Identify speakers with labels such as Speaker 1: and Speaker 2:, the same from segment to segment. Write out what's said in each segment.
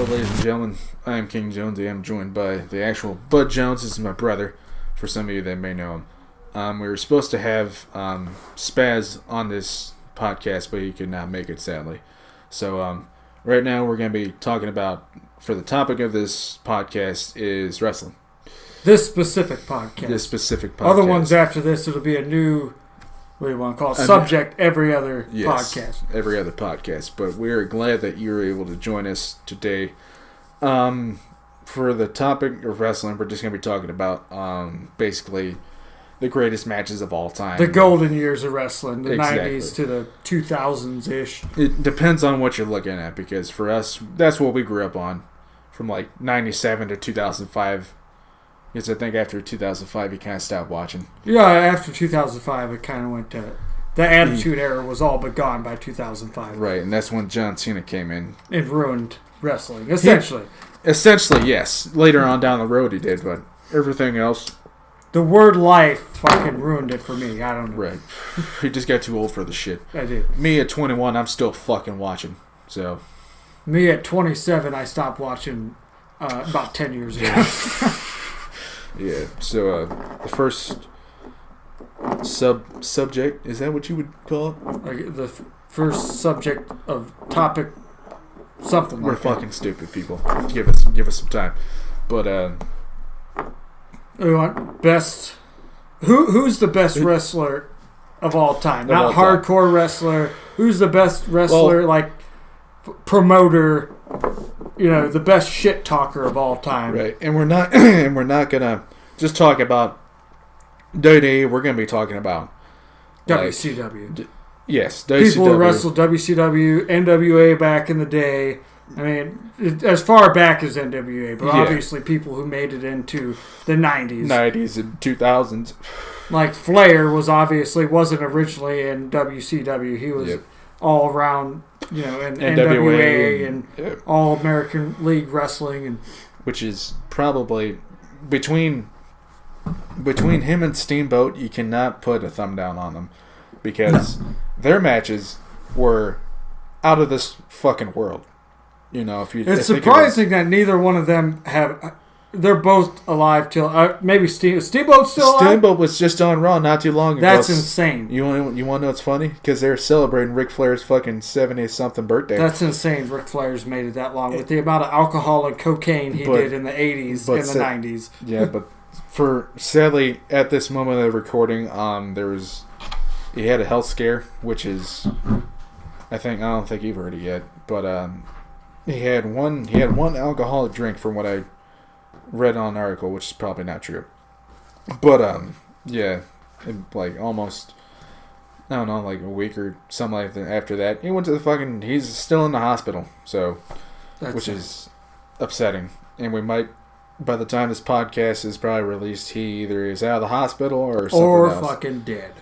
Speaker 1: Hello, ladies and gentlemen. I am King Jones. I am joined by the actual Bud Jones. This is my brother, for some of you that may know him. We were supposed to have Spaz on this podcast, but he could not make it, sadly. So, right now we're going to be talking about, for the topic of this podcast, is wrestling.
Speaker 2: This specific podcast. Other ones after this, it'll be a new, what do you want to call it, subject every other podcast.
Speaker 1: Every other podcast. But we're glad that you were able to join us today. For the topic of wrestling, we're just going to be talking about basically the greatest matches of all time.
Speaker 2: The golden years of wrestling, the 90s to the 2000s-ish.
Speaker 1: It depends on what you're looking at, because for us, that's what we grew up on. From like 97 to 2005. Because I think after 2005, you kind of stopped watching.
Speaker 2: Yeah, after 2005, it kind of went to... The Attitude Era was all but gone by 2005.
Speaker 1: Right, and that's when John Cena came in.
Speaker 2: It ruined wrestling, essentially.
Speaker 1: Essentially, yes. Later on down the road he did, but everything else...
Speaker 2: The word life fucking ruined it for me. I don't know.
Speaker 1: Right. He just got too old for the shit.
Speaker 2: I did.
Speaker 1: Me at 21, I'm still fucking watching, so...
Speaker 2: Me at 27, I stopped watching about 10 years ago.
Speaker 1: Yeah, so the first subject, is that what you would call it?
Speaker 2: Like the first subject of topic, something
Speaker 1: We're
Speaker 2: like that.
Speaker 1: We're fucking stupid, people. Give us some time. But,
Speaker 2: we want best... Who's the best wrestler of all time? Not hardcore wrestler. Who's the best wrestler, promoter... You know, the best shit talker of all time.
Speaker 1: Right, and we're not gonna just talk about WWE. We're gonna be talking about
Speaker 2: WCW.
Speaker 1: Yes, WCW.
Speaker 2: People who wrestled WCW, NWA back in the day. I mean, as far back as NWA, but obviously people who made it into the 90s.
Speaker 1: 90s and 2000s.
Speaker 2: Like Flair wasn't originally in WCW. He was all around. You know, and NWA and All American League Wrestling, and
Speaker 1: which is probably between him and Steamboat, you cannot put a thumb down on them, because their matches were out of this fucking world. You know,
Speaker 2: it's surprising that neither one of them have. They're both alive till maybe Steamboat's still alive?
Speaker 1: Steamboat was just on Raw not too long ago.
Speaker 2: That's insane.
Speaker 1: You want to know what's funny? Because they're celebrating Ric Flair's fucking 70-something birthday.
Speaker 2: That's insane. Ric Flair's made it that long with the amount of alcohol and cocaine he did in the 80s and the 90s.
Speaker 1: Yeah, but sadly at this moment of recording, he had a health scare, which is I don't think you've heard it yet, but he had one alcoholic drink from what I read on an article, which is probably not true. But, almost, I don't know, like a week or something like that after that, he went to he's still in the hospital, so, which is upsetting. And we might, by the time this podcast is probably released, he either is out of the hospital or something else.
Speaker 2: Or fucking dead.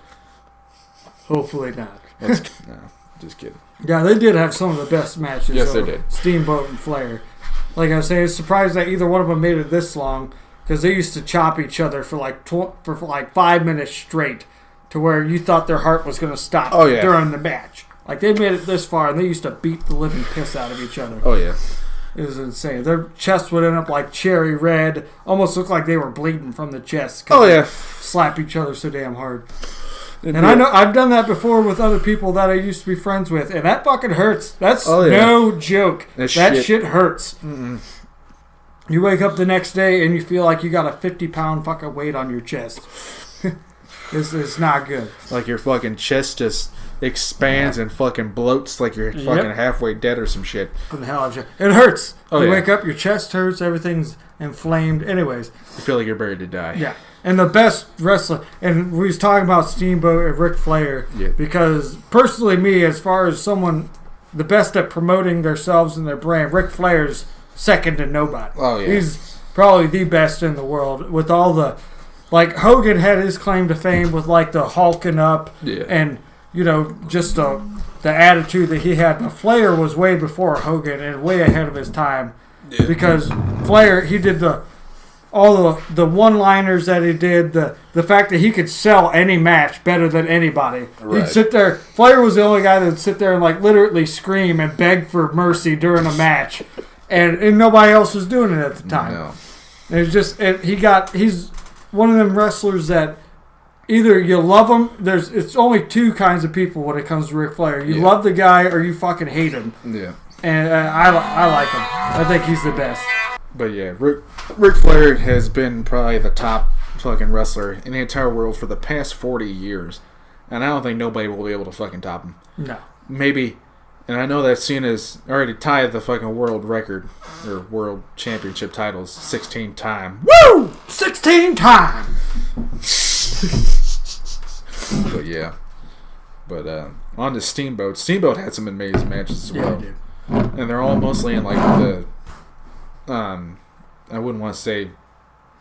Speaker 2: Hopefully not.
Speaker 1: No, just kidding.
Speaker 2: Yeah, they did have some of the best matches.
Speaker 1: Yes, they did.
Speaker 2: Steamboat and Flair. Like I was saying, it's surprised that either one of them made it this long, because they used to chop each other for like 5 minutes straight, to where you thought their heart was going to stop during the match. Like, they made it this far, and they used to beat the living piss out of each other.
Speaker 1: Oh, yeah.
Speaker 2: It was insane. Their chests would end up like cherry red, almost looked like they were bleeding from the chest.
Speaker 1: Oh, yeah.
Speaker 2: Slap each other so damn hard. And I know I've done that before with other people that I used to be friends with, and that fucking hurts. That's no joke. That shit hurts.
Speaker 1: Mm-mm.
Speaker 2: You wake up the next day and you feel like you got a 50-pound fucking weight on your chest. It's not good.
Speaker 1: Like your fucking chest just expands and fucking bloats like you're fucking halfway dead or some shit.
Speaker 2: What the hell? It hurts. You wake up, your chest hurts, everything's inflamed. Anyways.
Speaker 1: You feel like you're ready to die.
Speaker 2: Yeah. And the best wrestler, and we was talking about Steamboat and Ric Flair, because personally me, as far as someone, the best at promoting themselves and their brand, Ric Flair's second to nobody.
Speaker 1: Oh, yeah.
Speaker 2: He's probably the best in the world with all the, like Hogan had his claim to fame with like the hulking up and, you know, just the attitude that he had. But Flair was way before Hogan and way ahead of his time because Flair, he did all the one-liners that he did, the fact that he could sell any match better than anybody. Right. He'd sit there. Flair was the only guy that would sit there and like literally scream and beg for mercy during a match. and nobody else was doing it at the time.
Speaker 1: No.
Speaker 2: It's just he's one of them wrestlers that either you love him. It's only two kinds of people when it comes to Ric Flair. You love the guy or you fucking hate him.
Speaker 1: Yeah.
Speaker 2: And I like him. I think he's the best.
Speaker 1: But yeah, Ric Flair has been probably the top fucking wrestler in the entire world for the past 40 years. And I don't think nobody will be able to fucking top him.
Speaker 2: No.
Speaker 1: Maybe, and I know that Cena's already tied the fucking world record, or world championship titles 16 times.
Speaker 2: Woo! 16 times!
Speaker 1: But yeah. But on to Steamboat. Steamboat had some amazing matches as well.
Speaker 2: Yeah,
Speaker 1: and they're all mostly in like the I wouldn't want to say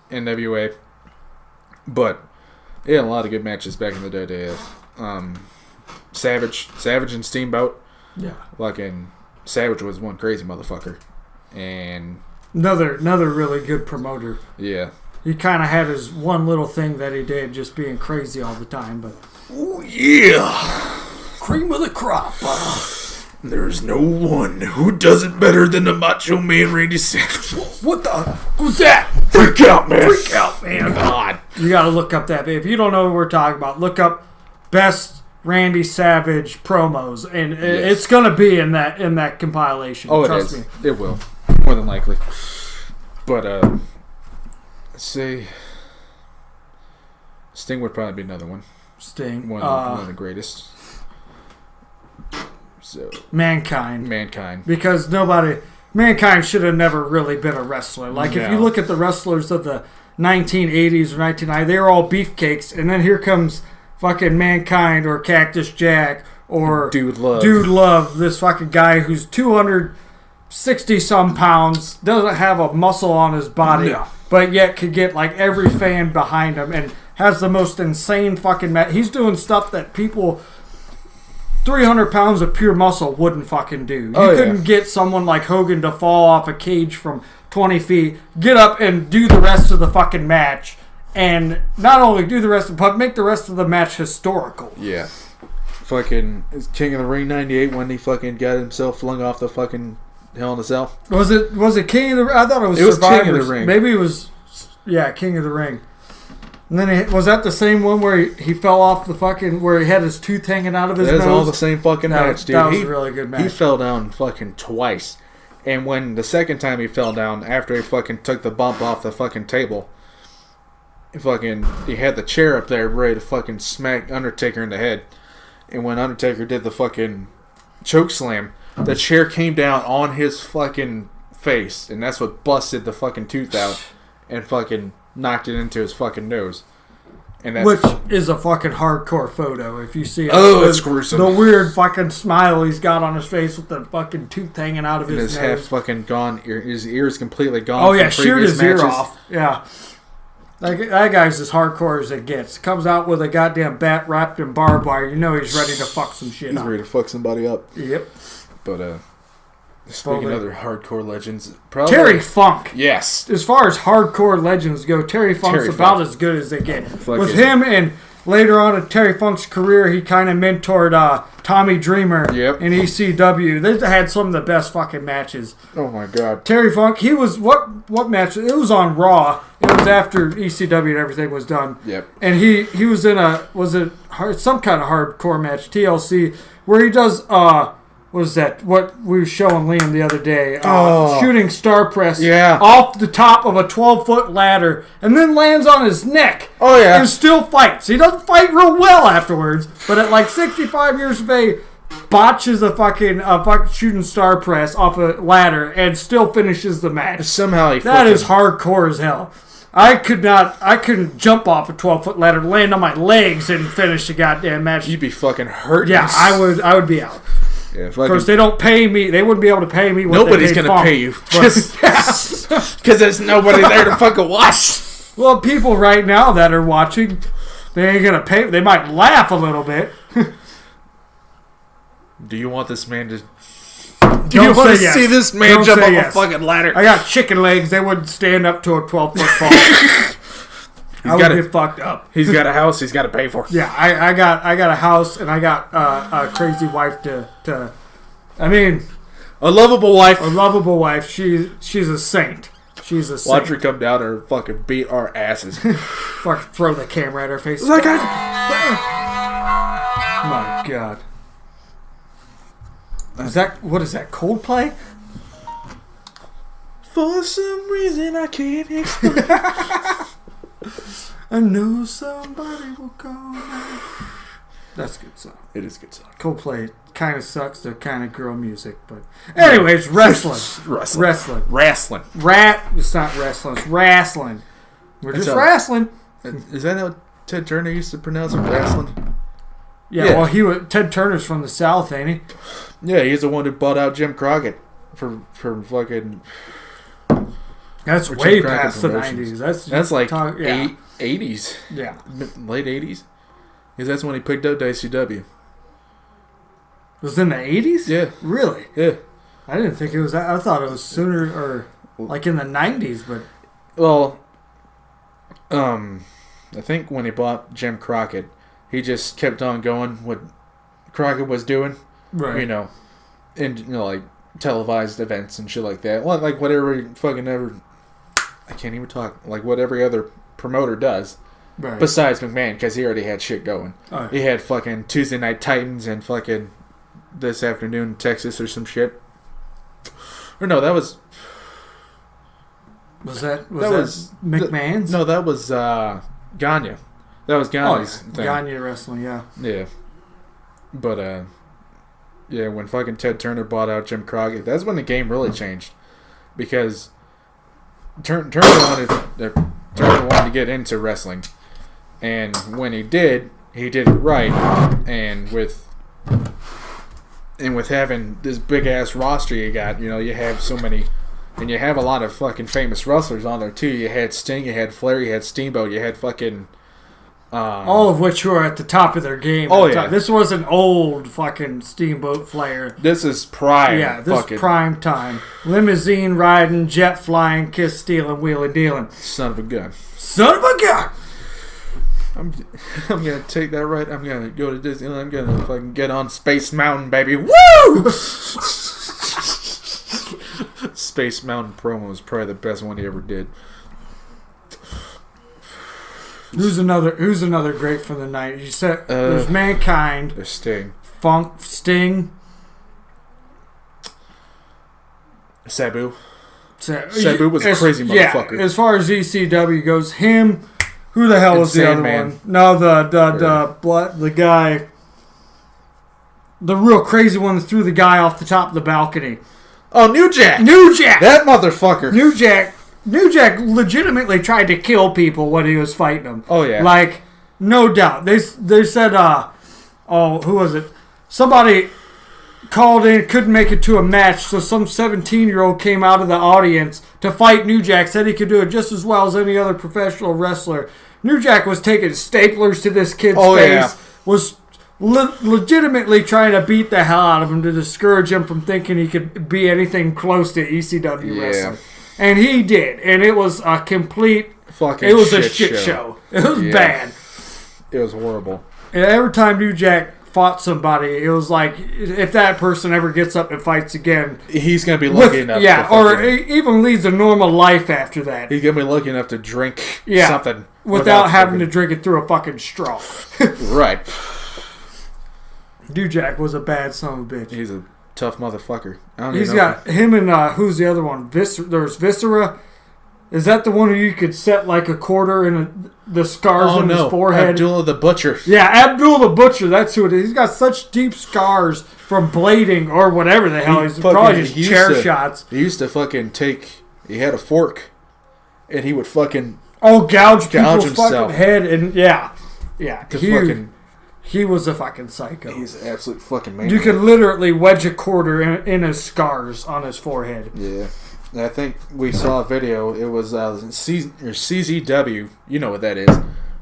Speaker 1: NWA, but they had a lot of good matches back in the day. They had Savage and Steamboat.
Speaker 2: Yeah.
Speaker 1: Fucking Savage was one crazy motherfucker. And
Speaker 2: another really good promoter.
Speaker 1: Yeah.
Speaker 2: He kind of had his one little thing that he did, just being crazy all the time. But
Speaker 1: oh yeah,
Speaker 2: cream of the crop.
Speaker 1: There's no one who does it better than the Macho Man Randy Savage.
Speaker 2: What the? Who's that?
Speaker 1: Freak out, man.
Speaker 2: Freak out, man.
Speaker 1: God.
Speaker 2: You got to look up that. If you don't know what we're talking about, look up best Randy Savage promos, and it's going to be in that compilation.
Speaker 1: Oh,
Speaker 2: Trust
Speaker 1: it is.
Speaker 2: me.
Speaker 1: It will, more than likely. But let's see. Sting would probably be another one.
Speaker 2: Sting,
Speaker 1: one of the greatest. So
Speaker 2: Mankind, because Mankind should have never really been a wrestler. Like if you look at the wrestlers of the 1980s or 1990s, they were all beefcakes, and then here comes fucking Mankind or Cactus Jack or
Speaker 1: Dude Love,
Speaker 2: this fucking guy who's 260 some pounds, doesn't have a muscle on his body, but yet could get like every fan behind him and has the most insane fucking match. He's doing stuff that people 300 pounds of pure muscle wouldn't fucking do. You couldn't get someone like Hogan to fall off a cage from 20 feet, get up and do the rest of the fucking match, and not only do the rest, but make the rest of the match historical.
Speaker 1: Yeah. Fucking King of the Ring 98 when he fucking got himself flung off the fucking Hell in a Cell.
Speaker 2: Was it King of the Ring? I thought it was
Speaker 1: King of the Ring.
Speaker 2: Maybe it was, King of the Ring. And then was that the same one where he fell off the fucking, where he had his tooth hanging out of his nose?
Speaker 1: That's all the same fucking match, dude.
Speaker 2: That was a really good match.
Speaker 1: He fell down fucking twice. And when the second time he fell down, after he fucking took the bump off the fucking table, he had the chair up there ready to fucking smack Undertaker in the head. And when Undertaker did the fucking choke slam, the chair came down on his fucking face. And that's what busted the fucking tooth out and fucking knocked it into his fucking nose. And that's
Speaker 2: which is a fucking hardcore photo if you see it.
Speaker 1: Oh, it's gruesome.
Speaker 2: The weird fucking smile he's got on his face with the fucking tooth hanging out of his nose.
Speaker 1: And his half fucking gone, his ear's completely gone.
Speaker 2: Oh yeah, sheared his ear off. Yeah. That guy's as hardcore as it gets. Comes out with a goddamn bat wrapped in barbed wire. You know he's ready to fuck some shit up.
Speaker 1: He's ready to fuck somebody up.
Speaker 2: Yep.
Speaker 1: But, speaking of other hardcore legends, probably
Speaker 2: Terry Funk.
Speaker 1: Yes.
Speaker 2: As far as hardcore legends go, Terry Funk's about as good as they get. With him and later on in Terry Funk's career, he kind of mentored Tommy Dreamer in ECW. They had some of the best fucking matches.
Speaker 1: Oh my god.
Speaker 2: Terry Funk, he was what match? It was on Raw. It was after ECW and everything was done.
Speaker 1: Yep.
Speaker 2: And he was in some kind of hardcore match, TLC, where he does what we were showing Liam the other day? Shooting star press off the top of a 12-foot ladder and then lands on his neck.
Speaker 1: Oh, yeah.
Speaker 2: And still fights. He doesn't fight real well afterwards, but at like 65 years of age, botches a fucking shooting star press off a ladder and still finishes the match.
Speaker 1: Somehow
Speaker 2: that is hardcore as hell. I couldn't jump off a 12-foot ladder, land on my legs, and finish the goddamn match.
Speaker 1: You'd be fucking hurt.
Speaker 2: Yeah, I would be out.
Speaker 1: Yeah,
Speaker 2: of course, they don't pay me. They wouldn't be able to pay me.
Speaker 1: Nobody's going to pay you. Because there's nobody there to fucking watch.
Speaker 2: Well, people right now that are watching, they ain't going to pay. They might laugh a little bit.
Speaker 1: Do you want this man to... Do you want to see this man jump off a fucking ladder?
Speaker 2: I got chicken legs. They wouldn't stand up to a 12-foot fall. I would get fucked up.
Speaker 1: He's got a house he's got to pay for.
Speaker 2: Yeah, I got a house and I got a crazy wife to I mean,
Speaker 1: A lovable wife.
Speaker 2: A lovable wife. She's a saint. She's a saint.
Speaker 1: Watch her come down and fucking beat our asses.
Speaker 2: Fucking throw the camera at her face.
Speaker 1: Like
Speaker 2: my God. What is that, Coldplay?
Speaker 1: For some reason I can't explain.
Speaker 2: I know somebody will call me. That's a good song.
Speaker 1: It is a good song.
Speaker 2: Coldplay kind of sucks. They're kind of girl music, but anyways, wrestling.
Speaker 1: It's not wrestling.
Speaker 2: It's wrestling. We're just wrestling.
Speaker 1: Is that how Ted Turner used to pronounce it? Wrestling?
Speaker 2: Yeah. Well, Ted Turner's from the South, ain't he?
Speaker 1: Yeah, he's the one who bought out Jim Crockett for fucking.
Speaker 2: That's way past the 90s.
Speaker 1: That's like 80s.
Speaker 2: Yeah.
Speaker 1: Late 80s. Because that's when he picked up WCW.
Speaker 2: It was in the 80s?
Speaker 1: Yeah.
Speaker 2: Really?
Speaker 1: Yeah.
Speaker 2: I didn't think it was that. I thought it was sooner, or like in the 90s, but...
Speaker 1: Well, I think when he bought Jim Crockett, he just kept on going what Crockett was doing.
Speaker 2: Right.
Speaker 1: You know, and, like, televised events and shit like that. Well, like, whatever fucking ever... I can't even talk. Like, what every other promoter does.
Speaker 2: Right.
Speaker 1: Besides McMahon, because he already had shit going.
Speaker 2: Oh, yeah.
Speaker 1: He had fucking Tuesday Night Titans and fucking This Afternoon in Texas or some shit. Or no, that was...
Speaker 2: Was that McMahon's?
Speaker 1: No, that was Gagne. That was Gagne's thing.
Speaker 2: Gagne Wrestling, yeah.
Speaker 1: Yeah. But, yeah, when fucking Ted Turner bought out Jim Crockett, that's when the game really changed. Because Turner wanted to get into wrestling. And when he did it right. And with having this big ass roster you got, you have so many, and you have a lot of fucking famous wrestlers on there too. You had Sting, you had Flair, you had Steamboat, you had fucking
Speaker 2: all of which were at the top of their game.
Speaker 1: Oh yeah,
Speaker 2: this wasn't old fucking Steamboat Flair.
Speaker 1: This is prime.
Speaker 2: Yeah, this is prime time. Limousine riding, jet flying, kiss stealing, wheeling dealing.
Speaker 1: Son of a gun.
Speaker 2: Son of a gun.
Speaker 1: I'm gonna take that right. I'm gonna go to Disneyland. I'm gonna fucking get on Space Mountain, baby. Woo! Space Mountain promo was probably the best one he ever did.
Speaker 2: Who's another great from the night? You said there's Mankind.
Speaker 1: There's Sting.
Speaker 2: Sting.
Speaker 1: Sabu. Sabu was a crazy motherfucker.
Speaker 2: Yeah, as far as ECW goes, him. Who the hell was the other one? No, the guy, the real crazy one that threw the guy off the top of the balcony.
Speaker 1: Oh, New Jack. That motherfucker.
Speaker 2: New Jack legitimately tried to kill people when he was fighting them.
Speaker 1: Oh yeah,
Speaker 2: like no doubt. They said, who was it? Somebody called in, couldn't make it to a match, so some 17-year-old came out of the audience to fight New Jack, said he could do it just as well as any other professional wrestler. New Jack was taking staplers to this kid's face, was legitimately trying to beat the hell out of him to discourage him from thinking he could be anything close to ECW wrestling. And he did, and it was a complete fucking It was a shit show. It was bad.
Speaker 1: It was horrible.
Speaker 2: And every time New Jack fought somebody, it was like, if that person ever gets up and fights again,
Speaker 1: he's going to be lucky enough
Speaker 2: or even leads a normal life after that.
Speaker 1: He's going to be lucky enough to drink something.
Speaker 2: Without having to drink it through a fucking straw.
Speaker 1: Right.
Speaker 2: New Jack was a bad son of a bitch.
Speaker 1: He's a tough motherfucker.
Speaker 2: He's got him and, who's the other one? There's Viscera. Is that the one who you could set like a quarter in the scars on his forehead?
Speaker 1: Abdullah the Butcher.
Speaker 2: Yeah, Abdullah the Butcher. That's who it is. He's got such deep scars from blading or whatever the hell. He's probably just chair shots.
Speaker 1: He used to fucking he had a fork, and he would fucking
Speaker 2: gouge people's himself. Fucking head. And yeah. He was a fucking psycho.
Speaker 1: He's an absolute fucking man.
Speaker 2: You could literally wedge a quarter in his scars on his forehead.
Speaker 1: Yeah. I think we saw a video. It was CZW. You know what that is?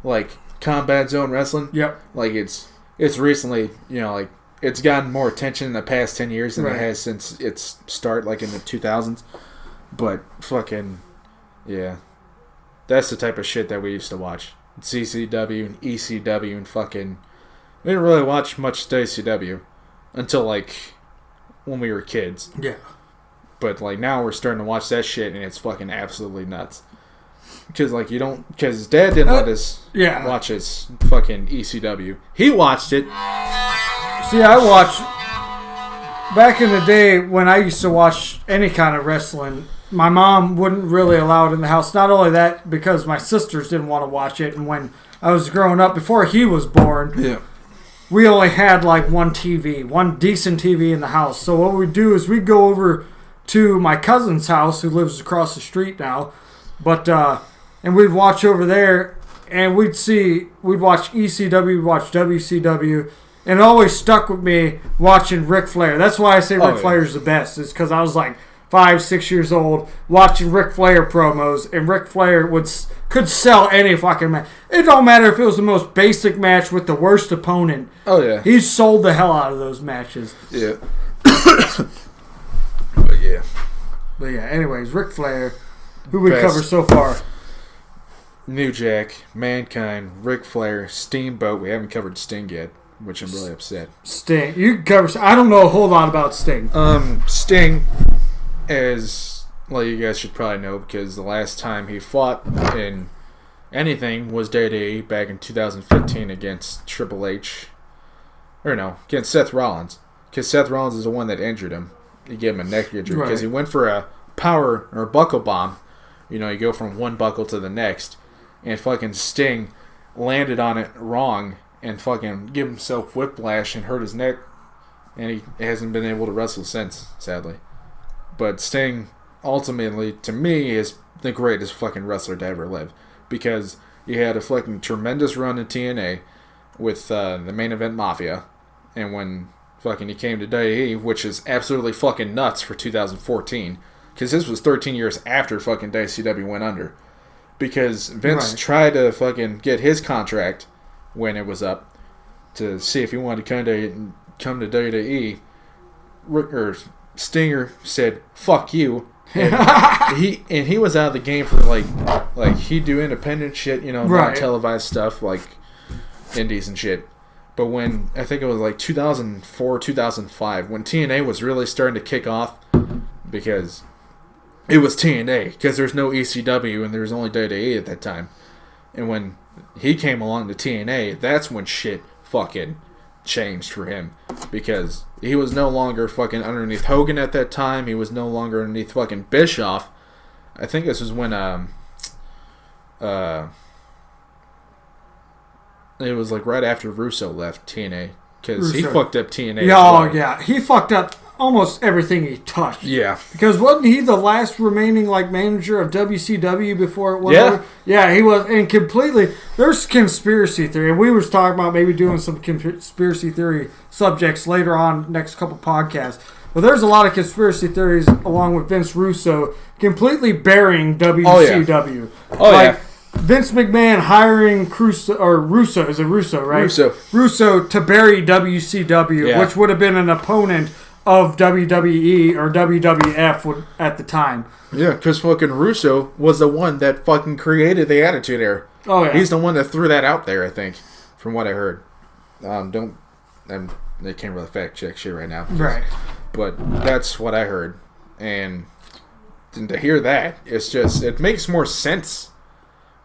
Speaker 1: Like Combat Zone Wrestling.
Speaker 2: Yep.
Speaker 1: Like it's recently, like it's gotten more attention in the past 10 years than it has since its start, like in the 2000s. But fucking that's the type of shit that we used to watch. CCW and ECW and fucking. We didn't really watch much WCW until like when we were kids.
Speaker 2: Yeah.
Speaker 1: But, like, now we're starting to watch that shit, and it's fucking absolutely nuts. Because, like, because Dad didn't let us watch his fucking ECW. He watched it.
Speaker 2: See, I watched... Back in the day, when I used to watch any kind of wrestling, my mom wouldn't really allow it in the house. Not only that, because my sisters didn't want to watch it, and when I was growing up, before he was born, we only had, like, one decent TV in the house. So what we'd do is we'd go over to my cousin's house, who lives across the street now, and we'd watch over there, and we'd watch ECW, we'd watch WCW, and it always stuck with me watching Ric Flair. That's why I say Ric Flair's the best, is because I was like 5, 6 years old watching Ric Flair promos, and Ric Flair could sell any fucking match. It don't matter if it was the most basic match with the worst opponent.
Speaker 1: Oh, yeah.
Speaker 2: He sold the hell out of those matches.
Speaker 1: Yeah.
Speaker 2: But yeah, anyways, Ric Flair, who we cover so far.
Speaker 1: New Jack, Mankind, Ric Flair, Steamboat. We haven't covered Sting yet, which I'm really upset.
Speaker 2: Sting. You can cover... I don't know a whole lot about Sting.
Speaker 1: Sting is... Well, you guys should probably know, because the last time he fought in anything was WWE back in 2015 against Triple H. Or no, against Seth Rollins. Because Seth Rollins is the one that injured him. He gave him a neck injury because he went for a power or buckle bomb. You know, you go from one buckle to the next, and fucking Sting landed on it wrong and fucking gave himself whiplash and hurt his neck, and he hasn't been able to wrestle since, sadly. But Sting, ultimately, to me, is the greatest fucking wrestler to ever live, because he had a fucking tremendous run in TNA with the Main Event Mafia, and when fucking he came to WWE, which is absolutely fucking nuts for 2014, because this was 13 years after fucking WCW went under. Because Vince tried to fucking get his contract when it was up to see if he wanted to come to WWE. Stinger said, "Fuck you." And he was out of the game for like he'd do independent shit, you know, not televised stuff like indies and shit. But when, I think it was like 2004, 2005, when TNA was really starting to kick off, because it was TNA, because there's no ECW and there was only WWE at that time. And when he came along to TNA, that's when shit fucking changed for him. Because he was no longer fucking underneath Hogan at that time. He was no longer underneath fucking Bischoff. I think this was when it was like right after Russo left TNA, because he fucked up TNA.
Speaker 2: Yeah, he fucked up almost everything he touched.
Speaker 1: Yeah,
Speaker 2: because wasn't he the last remaining like manager of WCW before it went over? Yeah, he was, and completely. There's conspiracy theory, and we was talking about maybe doing some conspiracy theory subjects later on next couple podcasts. But there's a lot of conspiracy theories along with Vince Russo completely burying WCW. Vince McMahon hiring Russo, is it Russo, right? Russo to bury WCW, which would have been an opponent of WWE or WWF at the time.
Speaker 1: Yeah, because fucking Russo was the one that fucking created the Attitude Era. Oh, yeah. He's the one that threw that out there, I think, from what I heard. They can't really fact check shit right now.
Speaker 2: Right.
Speaker 1: But that's what I heard. And to hear that, it makes more sense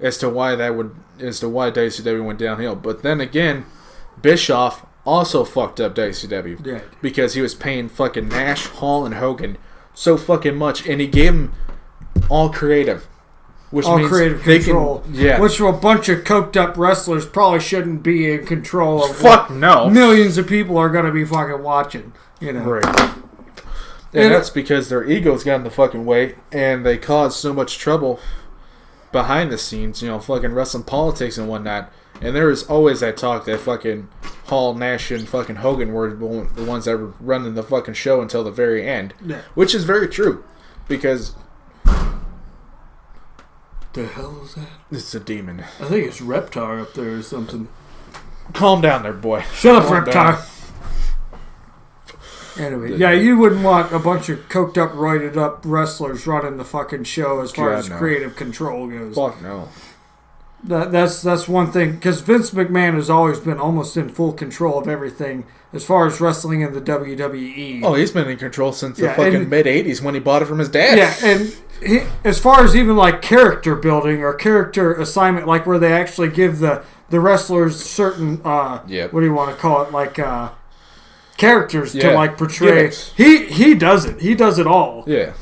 Speaker 1: as to why WCW went downhill. But then again, Bischoff also fucked up WCW.
Speaker 2: Yeah.
Speaker 1: Because he was paying fucking Nash, Hall, and Hogan so fucking much, and he gave them all creative. Which means
Speaker 2: creative control. Which a bunch of coked up wrestlers probably shouldn't be in control of.
Speaker 1: Fuck no.
Speaker 2: Millions of people are going to be fucking watching. You know.
Speaker 1: Right. And that's because their egos got in the fucking way, and they caused so much trouble behind the scenes, you know, fucking wrestling politics and whatnot. And there was always that talk that fucking Hall, Nash, and fucking Hogan were the ones that were running the fucking show until the very end.
Speaker 2: Yeah.
Speaker 1: Which is very true. Because...
Speaker 2: The hell is that?
Speaker 1: It's a demon.
Speaker 2: I think it's Reptar up there or something.
Speaker 1: Calm down there, boy.
Speaker 2: Shut up, Reptar. Anyway, you wouldn't want a bunch of coked up, roided up wrestlers running the fucking show as far as creative control goes.
Speaker 1: Fuck no.
Speaker 2: That's one thing, because Vince McMahon has always been almost in full control of everything as far as wrestling in the WWE.
Speaker 1: Oh, he's been in control since the fucking mid-'80s when he bought it from his dad.
Speaker 2: Yeah, and as far as even like character building or character assignment, like where they actually give the wrestlers certain, what do you want to call it, like characters to like portray. He does it. He does it all.
Speaker 1: Yeah.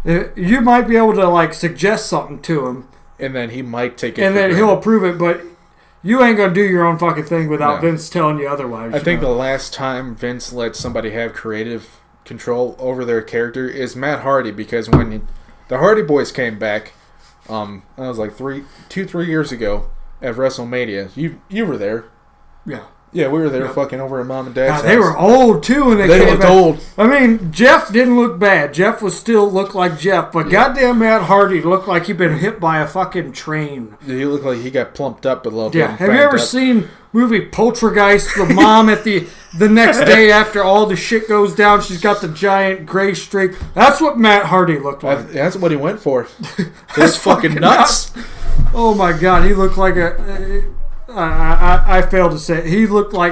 Speaker 2: You might be able to like suggest something to him.
Speaker 1: And then he might take it.
Speaker 2: And then he'll approve it, but you ain't going to do your own fucking thing without Vince telling you otherwise.
Speaker 1: I think the last time Vince let somebody have creative control over their character is Matt Hardy, because when the Hardy Boys came back, that was like 3 years ago at WrestleMania. You were there.
Speaker 2: Yeah.
Speaker 1: Yeah, we were there fucking over at Mom and Dad's house.
Speaker 2: They were old, too, when they came
Speaker 1: looked
Speaker 2: back.
Speaker 1: old.
Speaker 2: I mean, Jeff didn't look bad. Jeff was still looked like Jeff, but goddamn Matt Hardy looked like he'd been hit by a fucking train.
Speaker 1: He looked like he got plumped up a little bit.
Speaker 2: Yeah, have you ever seen movie Poltergeist? The mom at the next day after all the shit goes down, she's got the giant gray streak. That's what Matt Hardy looked like.
Speaker 1: That's what he went for. His fucking nuts.
Speaker 2: Oh my god, he looked like a... I failed to say it. He looked like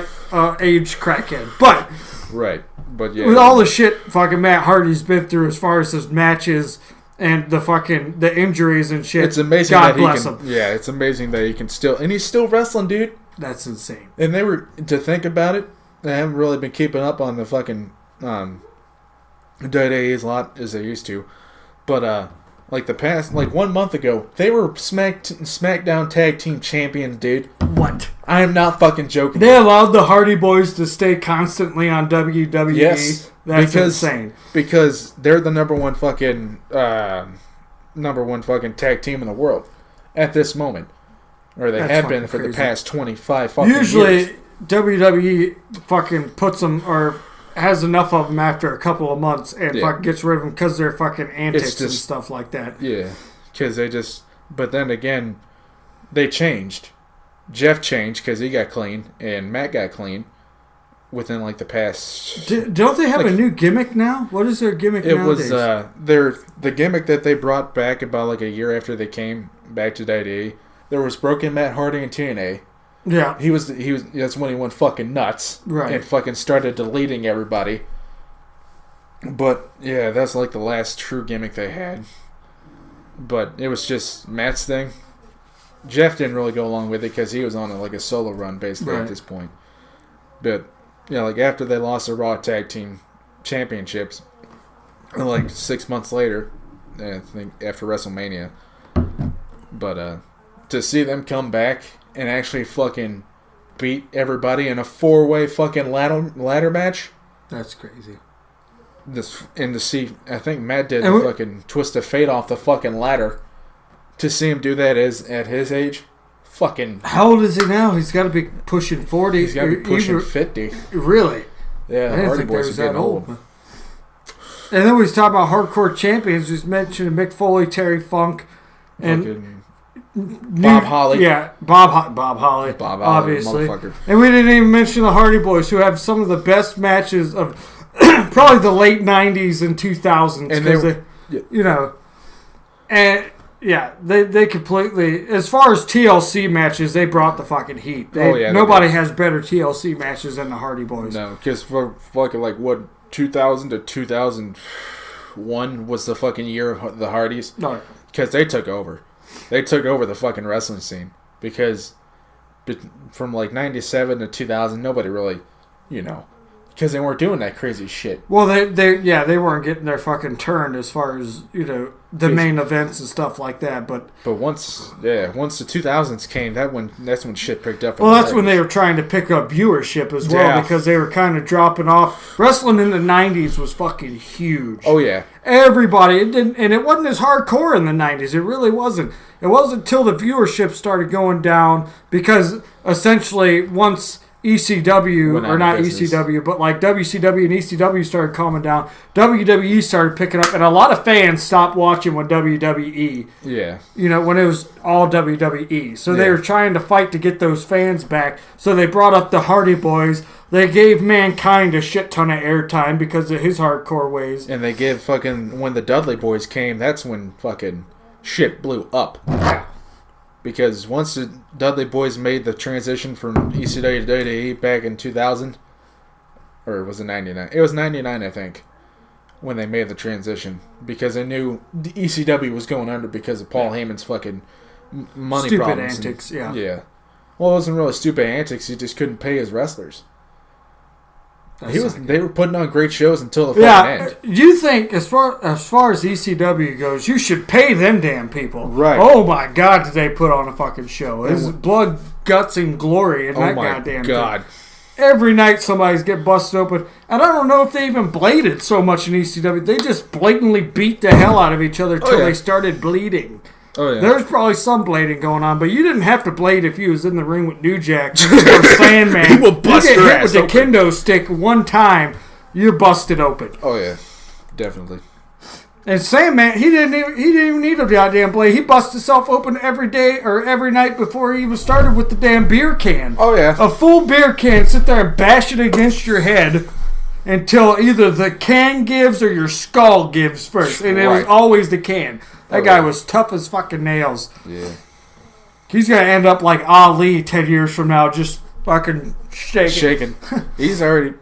Speaker 2: aged crackhead. But...
Speaker 1: Right. But yeah.
Speaker 2: With all the shit fucking Matt Hardy's been through as far as his matches and the injuries and shit.
Speaker 1: It's amazing
Speaker 2: God bless him.
Speaker 1: Yeah, it's amazing that he can still... And he's still wrestling, dude.
Speaker 2: That's insane.
Speaker 1: And they were... To think about it, they haven't really been keeping up on the fucking... DVDs a lot as they used to. But, like the past, like 1 month ago, they were SmackDown Tag Team Champions, dude.
Speaker 2: What?
Speaker 1: I am not fucking joking.
Speaker 2: They allowed the Hardy Boys to stay constantly on WWE.
Speaker 1: Yes,
Speaker 2: that's insane.
Speaker 1: Because they're the number one fucking tag team in the world at this moment, or they have been for the past 25 fucking years.
Speaker 2: Usually, WWE fucking puts them or has enough of them after a couple of months and fucking gets rid of them because they're fucking antics and stuff like that.
Speaker 1: Yeah, because they just... But then again, they changed. Jeff changed because he got clean, and Matt got clean within like the past...
Speaker 2: Don't they have a new gimmick now? What is their gimmick nowadays?
Speaker 1: It was the gimmick that they brought back about like a year after they came back to WWE. There was Broken Matt Hardy and TNA.
Speaker 2: Yeah.
Speaker 1: He was. That's when he went fucking nuts.
Speaker 2: Right.
Speaker 1: And fucking started deleting everybody. But, yeah, that's like the last true gimmick they had. But it was just Matt's thing. Jeff didn't really go along with it because he was on like a solo run basically at this point. But, yeah, like after they lost the Raw Tag Team Championships, like 6 months later, I think after WrestleMania. But, to see them come back and actually fucking beat everybody in a 4-way fucking ladder match.
Speaker 2: That's crazy.
Speaker 1: And to see, I think Matt did the fucking twist of fate off the fucking ladder. To see him do that at his age, fucking...
Speaker 2: How old is he now? He's got to be pushing 40.
Speaker 1: He's got to be pushing 50.
Speaker 2: Really?
Speaker 1: Yeah,
Speaker 2: I didn't think they was that old. And then we was talking about hardcore champions. We was mentioning Mick Foley, Terry Funk, and...
Speaker 1: Bob Holly.
Speaker 2: Yeah, Bob Holly.
Speaker 1: Bob Holly,
Speaker 2: obviously.
Speaker 1: motherfucker.
Speaker 2: And we didn't even mention the Hardy Boys, who have some of the best matches of probably the late 90s and 2000s. And and yeah, they completely, as far as TLC matches, they brought the fucking heat. Nobody has better TLC matches than the Hardy Boys.
Speaker 1: No, because for fucking like what, 2000 to 2001 was the fucking year of the Hardys?
Speaker 2: No.
Speaker 1: Because they took over. They took over the fucking wrestling scene. Because from like 97 to 2000, nobody really, because they weren't doing that crazy shit.
Speaker 2: Well, they weren't getting their fucking turn as far as, the main events and stuff like that. But
Speaker 1: once the 2000s came, that's when shit picked up.
Speaker 2: Well, that's when they were trying to pick up viewership as well, because they were kind of dropping off. Wrestling in the 90s was fucking huge.
Speaker 1: Oh, yeah.
Speaker 2: Everybody, it wasn't as hardcore in the 90s. It really wasn't. It wasn't until the viewership started going down, because essentially once ECW, or not ECW, but like WCW and ECW started calming down, WWE started picking up, and a lot of fans stopped watching when WWE.
Speaker 1: Yeah.
Speaker 2: When it was all WWE. So they were trying to fight to get those fans back. So they brought up the Hardy Boys. They gave Mankind a shit ton of airtime because of his hardcore ways.
Speaker 1: And they give fucking, when the Dudley Boys came, that's when fucking shit blew up. because once the Dudley Boys made the transition from ECW to WWE back in 2000, or was it 99? It was 99, I think, when they made the transition, because they knew the ECW was going under because of Paul Heyman's fucking money
Speaker 2: stupid
Speaker 1: problems.
Speaker 2: Antics,
Speaker 1: Yeah. Well, it wasn't really stupid antics. He just couldn't pay his wrestlers. They were putting on great shows until the fucking end.
Speaker 2: You think as far as ECW goes, you should pay them damn people.
Speaker 1: Right.
Speaker 2: Oh my God, did they put on a fucking show? It's blood, guts, and glory in that goddamn
Speaker 1: God.
Speaker 2: thing. Every night somebody's get busted open. And I don't know if they even bladed so much in ECW. They just blatantly beat the hell out of each other till they started bleeding.
Speaker 1: Oh, yeah.
Speaker 2: There's probably some blading going on, but you didn't have to blade if you was in the ring with New Jack or Sandman.
Speaker 1: He will bust
Speaker 2: you
Speaker 1: your
Speaker 2: get hit
Speaker 1: ass
Speaker 2: with the kendo stick one time, you're busted open.
Speaker 1: Oh yeah, definitely.
Speaker 2: And Sandman, he didn't even need a goddamn blade. He busted himself open every day or every night before he even started with the damn beer can.
Speaker 1: Oh yeah,
Speaker 2: a full beer can. Sit there and bash it against your head until either the can gives or your skull gives first, and it was always the can. That guy was tough as fucking nails.
Speaker 1: Yeah.
Speaker 2: He's going to end up like Ali 10 years from now, just fucking shaking.
Speaker 1: He's already...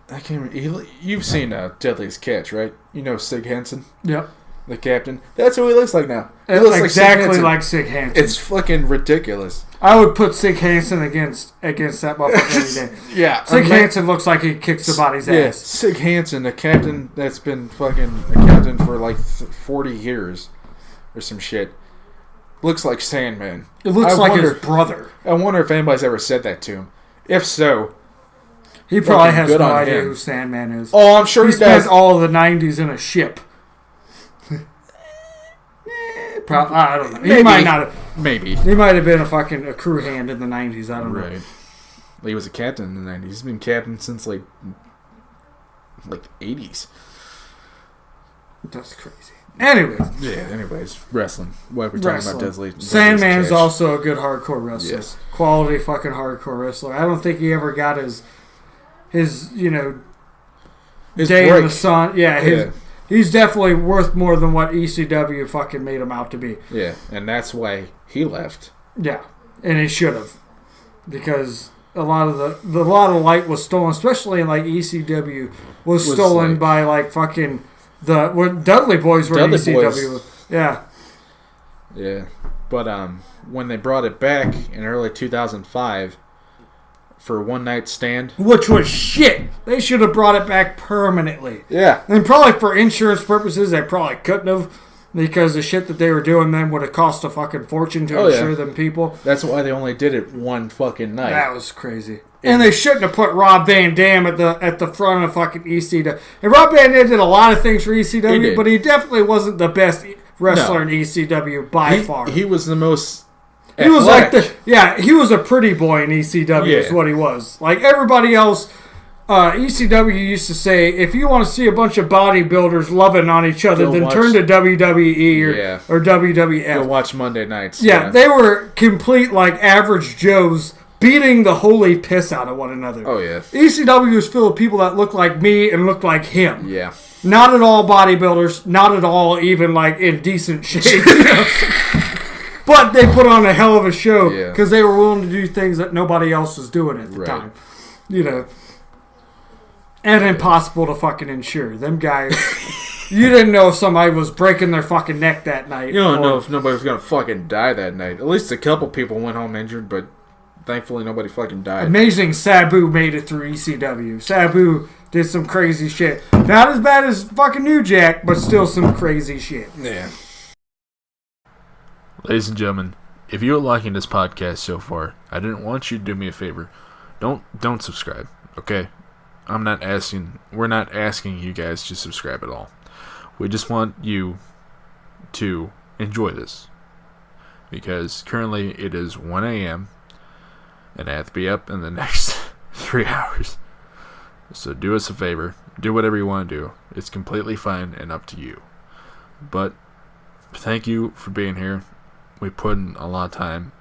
Speaker 1: I can't remember. You've seen Deadliest Catch, right? You know Sig Hansen?
Speaker 2: Yep.
Speaker 1: The captain. That's who he looks like now.
Speaker 2: He looks exactly like Sig Hansen.
Speaker 1: It's fucking ridiculous.
Speaker 2: I would put Sig Hansen against that motherfucker any day.
Speaker 1: Yeah.
Speaker 2: Sig Hansen looks like he kicks somebody's ass.
Speaker 1: Sig Hansen, a captain that's been fucking a captain for like 40 years. Or some shit. Looks like Sandman.
Speaker 2: It looks like his brother.
Speaker 1: I wonder if anybody's ever said that to him. If so,
Speaker 2: he probably has no idea who Sandman is.
Speaker 1: Oh, I'm sure he
Speaker 2: spent
Speaker 1: does.
Speaker 2: all of the 90s in a ship. I don't know. He might not have.
Speaker 1: Maybe.
Speaker 2: He might have been a crew hand in the 90s. I don't know.
Speaker 1: He was a captain in the 90s. He's been captain since like the 80s.
Speaker 2: That's crazy.
Speaker 1: Anyways, wrestling. What we're talking about, Deadly.
Speaker 2: Sandman's also a good hardcore wrestler.
Speaker 1: Yes.
Speaker 2: Quality fucking hardcore wrestler. I don't think he ever got his
Speaker 1: his
Speaker 2: day
Speaker 1: break.
Speaker 2: in the sun. He's definitely worth more than what ECW fucking made him out to be.
Speaker 1: Yeah, and that's why he left.
Speaker 2: Yeah, and he should have, because a lot of the light was stolen, especially in like ECW was stolen by like fucking. When Dudley Boys were in ECW. Yeah.
Speaker 1: Yeah. But when they brought it back in early 2005 for One Night Stand.
Speaker 2: Which was shit. They should have brought it back permanently.
Speaker 1: Yeah.
Speaker 2: And probably for insurance purposes, they probably couldn't have, because the shit that they were doing then would have cost a fucking fortune to insure them people.
Speaker 1: That's why they only did it one fucking night.
Speaker 2: That was crazy. And they shouldn't have put Rob Van Dam at the front of fucking ECW. And Rob Van Dam did a lot of things for ECW, but he definitely wasn't the best wrestler in ECW by far.
Speaker 1: He was the most
Speaker 2: athletic. He was like he was a pretty boy in ECW is what he was. Like everybody else, ECW used to say, if you want to see a bunch of bodybuilders loving on each other, then turn to WWE or WWF.
Speaker 1: Go watch Monday nights.
Speaker 2: Yeah, they were complete like average Joes beating the holy piss out of one another.
Speaker 1: Oh, yeah.
Speaker 2: ECW was full of people that looked like me and looked like him.
Speaker 1: Yeah.
Speaker 2: Not at all bodybuilders. Not at all even like in decent shape. But they put on a hell of a show because they were willing to do things that nobody else was doing at the time. And impossible to fucking insure. Them guys... You didn't know if somebody was breaking their fucking neck that night.
Speaker 1: You don't know if nobody was going to fucking die that night. At least a couple people went home injured, but... Thankfully, nobody fucking died.
Speaker 2: Amazing Sabu made it through ECW. Sabu did some crazy shit. Not as bad as fucking New Jack, but still some crazy shit.
Speaker 1: Yeah. Ladies and gentlemen, if you're liking this podcast so far, I didn't want you to do me a favor. Don't subscribe, okay? We're not asking you guys to subscribe at all. We just want you to enjoy this. Because currently it is 1 a.m., and I have to be up in the next 3 hours. So do us a favor. Do whatever you want to do. It's completely fine and up to you. But thank you for being here. We put in a lot of time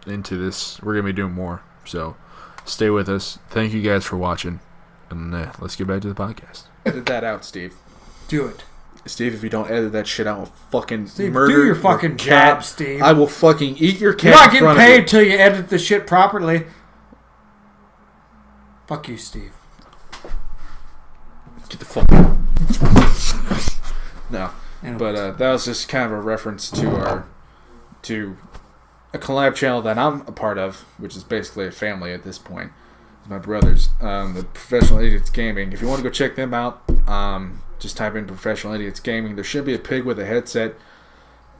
Speaker 1: into this. We're going to be doing more. So stay with us. Thank you guys for watching. And let's get back to the podcast. Edit that out, Steve.
Speaker 2: Do it.
Speaker 1: Steve, if you don't edit that shit, I will fucking
Speaker 2: Steve,
Speaker 1: murder
Speaker 2: do your fucking job, Steve.
Speaker 1: I will fucking eat your cat.
Speaker 2: You're not getting paid till you edit the shit properly. Fuck you, Steve.
Speaker 1: Get the fuck out. No. Anyways. But that was just kind of a reference to a collab channel that I'm a part of, which is basically a family at this point. It's my brothers, the Professional Idiots Gaming. If you want to go check them out, just type in Professional Idiots Gaming. There should be a pig with a headset.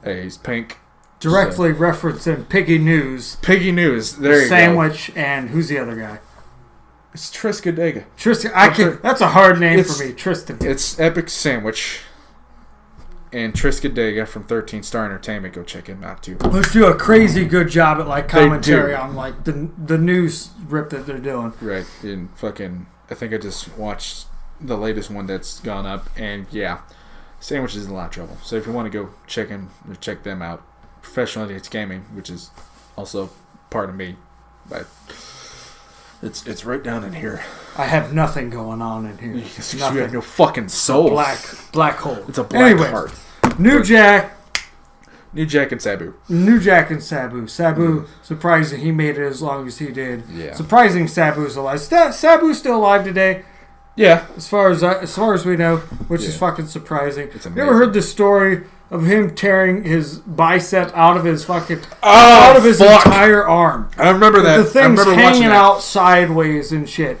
Speaker 1: He's pink.
Speaker 2: Directly referencing Piggy News.
Speaker 1: Piggy News. There you go.
Speaker 2: Sandwich and who's the other guy?
Speaker 1: It's Tristan Dega.
Speaker 2: Tristan. That's a hard name for me. Tristan.
Speaker 1: It's Epic Sandwich. And Tristan Dega from 13 Star Entertainment. Go check him out too.
Speaker 2: Let's do a crazy good job at like commentary on like the news rip that they're doing.
Speaker 1: Right. And fucking, I think I just watched the latest one that's gone up, and yeah, Sandwich is in a lot of trouble. So if you want to go check them out, Professional Idiots Gaming, which is also part of me, but it's right down in here.
Speaker 2: I have nothing going on in here.
Speaker 1: You have no fucking soul.
Speaker 2: Black hole.
Speaker 1: It's a black heart.
Speaker 2: New Jack
Speaker 1: and Sabu.
Speaker 2: New Jack and Sabu. Sabu, surprising he made it as long as he did.
Speaker 1: Yeah.
Speaker 2: Surprising Sabu's alive. Sabu's still alive today.
Speaker 1: Yeah.
Speaker 2: As far as we know, which is fucking surprising.
Speaker 1: It's amazing.
Speaker 2: You ever heard the story of him tearing his bicep out of his entire arm?
Speaker 1: I remember that.
Speaker 2: The thing's hanging out sideways and shit.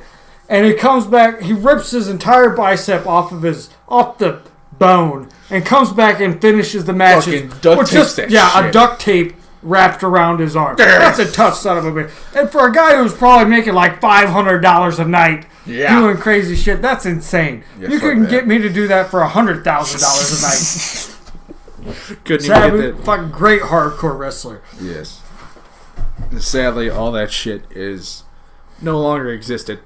Speaker 2: And he comes back, he rips his entire bicep off the bone, and comes back and finishes the match.
Speaker 1: Fucking duct tape that shit.
Speaker 2: A duct tape wrapped around his arm. That's a tough son of a bitch. And for a guy who's probably making like $500 a night doing crazy shit, that's insane. Yeah, you couldn't get me to do that for $100,000 a night.
Speaker 1: Couldn't even get that.
Speaker 2: Fucking great hardcore wrestler.
Speaker 1: Yes. And sadly, all that shit is no longer existed.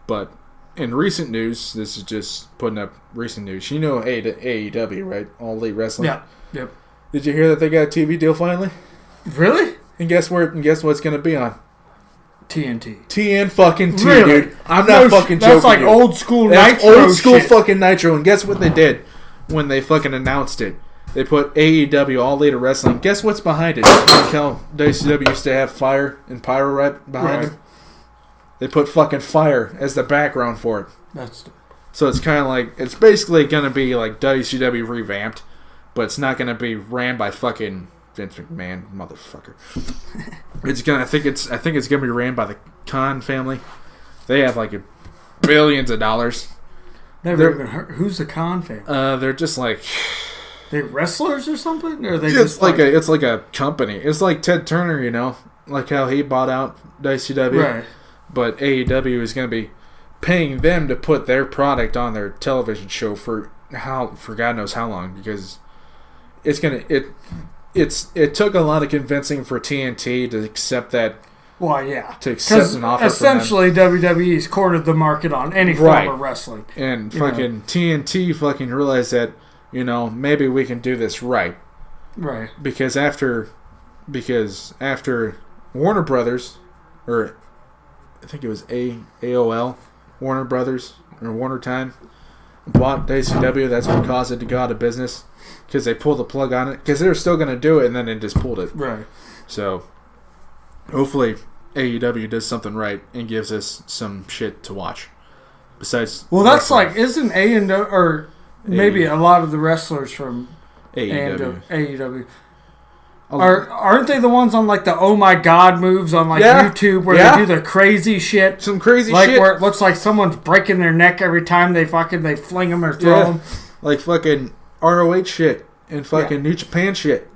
Speaker 1: But in recent news, this is just putting up recent news. You know AEW, right? All Elite Wrestling.
Speaker 2: Yeah. Yep.
Speaker 1: Did you hear that they got a TV deal finally?
Speaker 2: Really?
Speaker 1: And guess what's going to be on?
Speaker 2: TNT.
Speaker 1: TN fucking T,
Speaker 2: really?
Speaker 1: Dude. I'm not fucking joking.
Speaker 2: That's like old school Nitro.
Speaker 1: Old school fucking Nitro. And guess what they did when they fucking announced it? They put AEW, All Elite Wrestling. Guess what's behind it? Like how WCW used to have fire and pyro right behind them. They put fucking fire as the background for it. So it's kind of like, it's basically going to be like WCW revamped, but it's not going to be ran by fucking Vince McMahon, motherfucker. I think it's going to be ran by the Khan family. They have like billions of dollars.
Speaker 2: Never even heard. Who's the Khan family?
Speaker 1: They're just like,
Speaker 2: they wrestlers or something, or they
Speaker 1: it's like a company. It's like Ted Turner, you know, like how he bought out WCW.
Speaker 2: Right.
Speaker 1: But AEW is going to be paying them to put their product on their television show for God knows how long, because it took a lot of convincing for TNT to accept that.
Speaker 2: Well, yeah,
Speaker 1: to accept an offer.
Speaker 2: Essentially, WWE's cornered the market on any form of wrestling,
Speaker 1: and fucking TNT fucking realized that, you know, maybe we can do this right. Because after Warner Brothers, or I think it was AOL, Warner Brothers, or Warner Time, bought WCW. That's what caused it to go out of business, because they pulled the plug on it, because they were still going to do it, and then they just pulled it.
Speaker 2: Right.
Speaker 1: So hopefully AEW does something right and gives us some shit to watch. Besides,
Speaker 2: that's like, isn't or maybe a lot of the wrestlers from AEW. Aren't they the ones on like the oh my god moves on like YouTube where they do the crazy shit?
Speaker 1: Some crazy
Speaker 2: shit.
Speaker 1: Like
Speaker 2: where it looks like someone's breaking their neck every time they fling them or throw them.
Speaker 1: Like fucking ROH shit and fucking New Japan shit.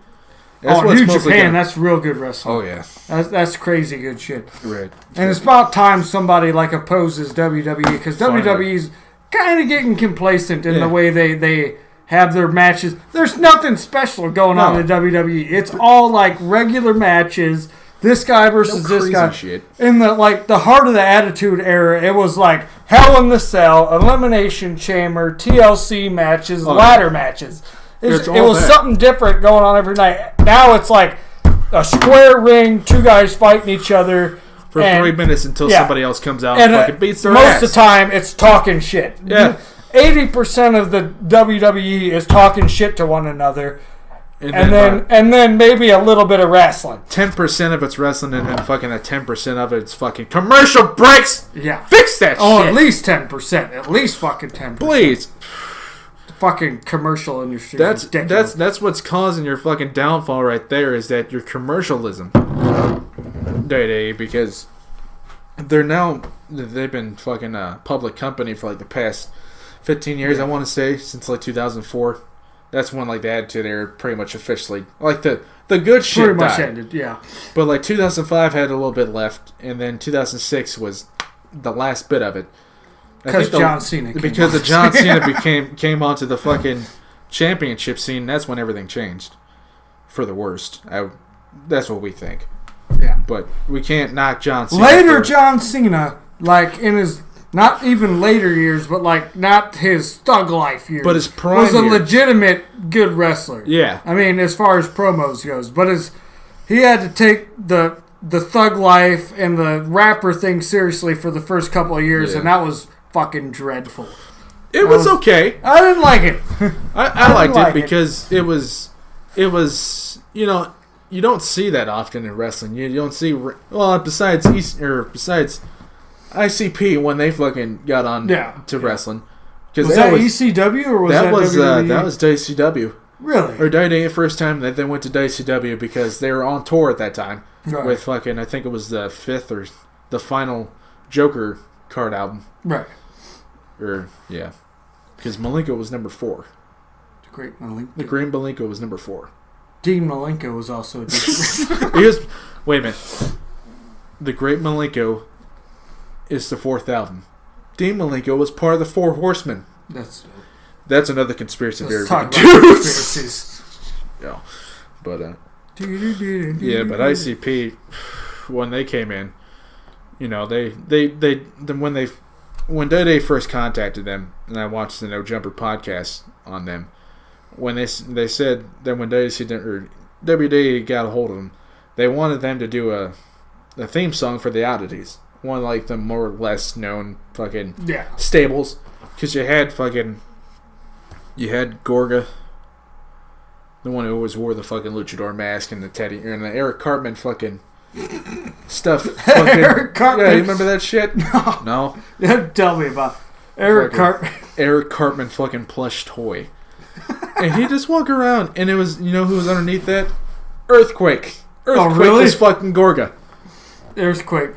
Speaker 2: New Japan, that's real good wrestling.
Speaker 1: Oh yeah.
Speaker 2: That's crazy good shit.
Speaker 1: Right.
Speaker 2: And it's about time somebody like opposes WWE, because WWE's kind of getting complacent in the way they have their matches. There's nothing special going on in WWE. It's all like regular matches. This guy versus this guy.
Speaker 1: Shit.
Speaker 2: In the heart of the Attitude Era, it was like Hell in the Cell, Elimination Chamber, TLC matches, ladder matches. It was something different going on every night. Now it's like a square ring, two guys fighting each other
Speaker 1: for 3 minutes until somebody else comes out and fucking beats their ass.
Speaker 2: Most of the time, it's talking shit.
Speaker 1: Yeah.
Speaker 2: 80% of the WWE is talking shit to one another. And then maybe a little bit of wrestling.
Speaker 1: 10% of it's wrestling, and then fucking 10% of it's fucking commercial breaks.
Speaker 2: Yeah.
Speaker 1: Fix that shit.
Speaker 2: At least 10%. At least fucking 10%.
Speaker 1: Please.
Speaker 2: The fucking commercial industry is ridiculous.
Speaker 1: That's what's causing your fucking downfall right there, is that your commercialism. Because they've been fucking a public company for like the past 15 years, I want to say, since like 2004. That's when like the Attitude Era pretty much officially, like the good shit
Speaker 2: pretty much
Speaker 1: died.
Speaker 2: ended, yeah.
Speaker 1: But like 2005 had a little bit left, and then 2006 was the last bit of it.
Speaker 2: Because John Cena
Speaker 1: came onto the fucking championship scene. That's when everything changed for the worst. That's what we think.
Speaker 2: Yeah.
Speaker 1: But we can't knock John Cena.
Speaker 2: Later John Cena, like in his not even later years, but like not his thug life years.
Speaker 1: But his prime
Speaker 2: was a
Speaker 1: years.
Speaker 2: legitimate good wrestler.
Speaker 1: Yeah.
Speaker 2: I mean, as far as promos goes, but he had to take the thug life and the rapper thing seriously for the first couple of years, and that was fucking dreadful.
Speaker 1: It was okay.
Speaker 2: I didn't like it.
Speaker 1: I liked it because it was you don't see that often in wrestling. You don't see besides ICP when they fucking got on to wrestling.
Speaker 2: Was that ECW or was that WWE?
Speaker 1: That was WCW.
Speaker 2: Really?
Speaker 1: Or WWE the first time that they went to WCW because they were on tour at that time with fucking, I think it was the 5th or the final Joker card album.
Speaker 2: Right.
Speaker 1: Or yeah, because Malenko was number 4.
Speaker 2: The Great Malenko.
Speaker 1: The Great Malenko was number 4.
Speaker 2: Dean Malenko was also a
Speaker 1: wait a minute. The Great Malenko is the 4th album. Dean Malenko was part of the 4 Horsemen. That's another conspiracy theory.
Speaker 2: Let's talk about conspiracies.
Speaker 1: Yeah, but but ICP when they came in, when Day first contacted them, and I watched the No Jumper podcast on them, when they said that when WWE got a hold of them, they wanted them to do a theme song for the Oddities, one of like the more or less known fucking stables, because you had Gorga, the one who always wore the fucking luchador mask and the teddy, and the Eric Cartman fucking stuff.
Speaker 2: Eric Cartman.
Speaker 1: Yeah, you remember that shit? No.
Speaker 2: Tell me about Eric Cartman.
Speaker 1: Eric Cartman fucking plush toy. And he just walked around, and it was, who was underneath that? Earthquake. Earthquake was fucking Gorga.
Speaker 2: Earthquake,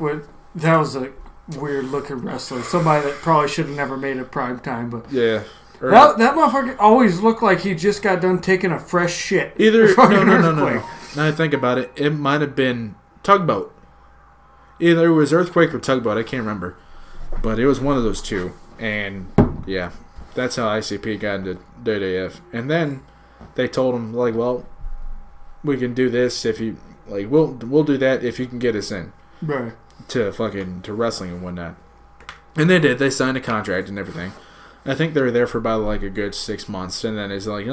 Speaker 2: that was a weird looking wrestler. Somebody that probably should have never made it prime time, but
Speaker 1: yeah.
Speaker 2: That motherfucker always looked like he just got done taking a fresh shit.
Speaker 1: No. Now I think about it, it might have been Tugboat. Either it was Earthquake or Tugboat, I can't remember. But it was one of those two. And yeah, that's how ICP got into WWF. And then they told him, like, well, we can do this if you we'll do that if you can get us in.
Speaker 2: Right.
Speaker 1: To wrestling and whatnot. And they did. They signed a contract and everything. I think they were there for about like a good 6 months, and then it's like,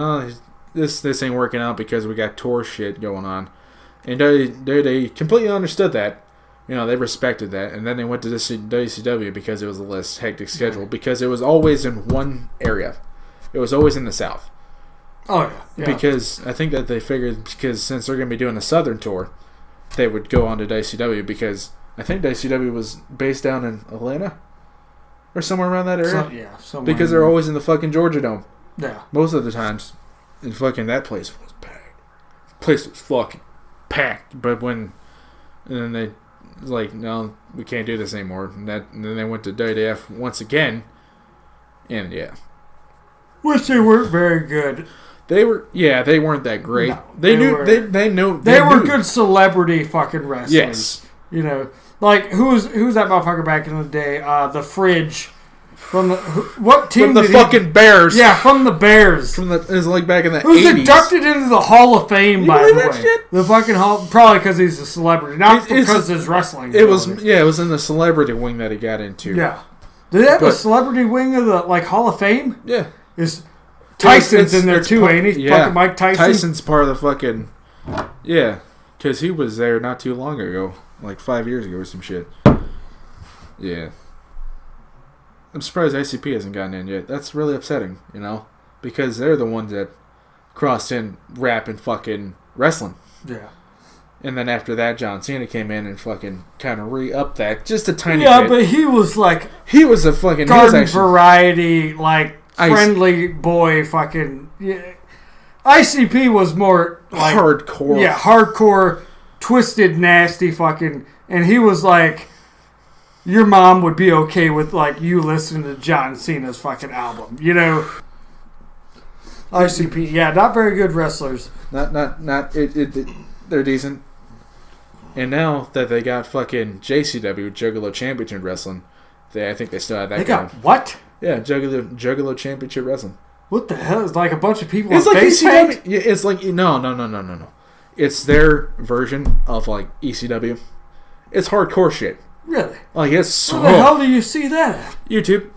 Speaker 1: this ain't working out because we got tour shit going on, and they completely understood that, they respected that, and then they went to this WCW because it was a less hectic schedule because it was always in one area, it was always in the South.
Speaker 2: Oh yeah.
Speaker 1: Because I think that they figured since they're gonna be doing a Southern tour, they would go on to WCW because I think WCW was based down in Atlanta. Or somewhere around that area. Because they're always in the fucking Georgia Dome.
Speaker 2: Yeah.
Speaker 1: Most of the times. And fucking that place was packed. Place was fucking packed. But and then they was like, no, we can't do this anymore. And then they went to WWF once again. And yeah.
Speaker 2: Which they weren't very good.
Speaker 1: They weren't that great. No,
Speaker 2: they were good celebrity fucking wrestlers.
Speaker 1: Yes.
Speaker 2: Like, who's that motherfucker back in the day? The Fridge. What team?
Speaker 1: From the fucking Bears.
Speaker 2: Yeah, from the Bears.
Speaker 1: It was like back in the 80s.
Speaker 2: Who's inducted into the Hall of Fame, by the way. Shit? The fucking Hall, probably because he's a celebrity, not because his wrestling.
Speaker 1: It was in the celebrity wing that he got into.
Speaker 2: Yeah. Did they have a celebrity wing of the Hall of Fame?
Speaker 1: Yeah.
Speaker 2: Tyson's in there too, ain't he?
Speaker 1: Yeah.
Speaker 2: Fucking Mike Tyson.
Speaker 1: Tyson's part of the fucking... Yeah. Because he was there not too long ago. Like 5 years ago or some shit. Yeah. I'm surprised ICP hasn't gotten in yet. That's really upsetting, you know? Because they're the ones that crossed in rap and fucking wrestling.
Speaker 2: Yeah.
Speaker 1: And then after that, John Cena came in and fucking kind of re-upped that just a tiny bit.
Speaker 2: Yeah, but he was like...
Speaker 1: He was a fucking...
Speaker 2: Garden variety, like, friendly boy fucking... Yeah. ICP was more... Like,
Speaker 1: hardcore.
Speaker 2: Yeah, hardcore, twisted, nasty fucking... And he was like... Your mom would be okay with, like, you listening to John Cena's fucking album. You know? ICP, yeah, not very good wrestlers.
Speaker 1: They're decent. And now that they got fucking JCW, Juggalo Championship Wrestling, I think they still have that.
Speaker 2: They got what?
Speaker 1: Yeah, Juggalo Championship Wrestling.
Speaker 2: What the hell? It's like a bunch of people
Speaker 1: it's
Speaker 2: on
Speaker 1: like
Speaker 2: face
Speaker 1: ECW.
Speaker 2: paint?
Speaker 1: Yeah, it's like, no. It's their version of, like, ECW. It's hardcore shit.
Speaker 2: Really?
Speaker 1: Like, it's so...
Speaker 2: Where the hell do you see that at?
Speaker 1: YouTube.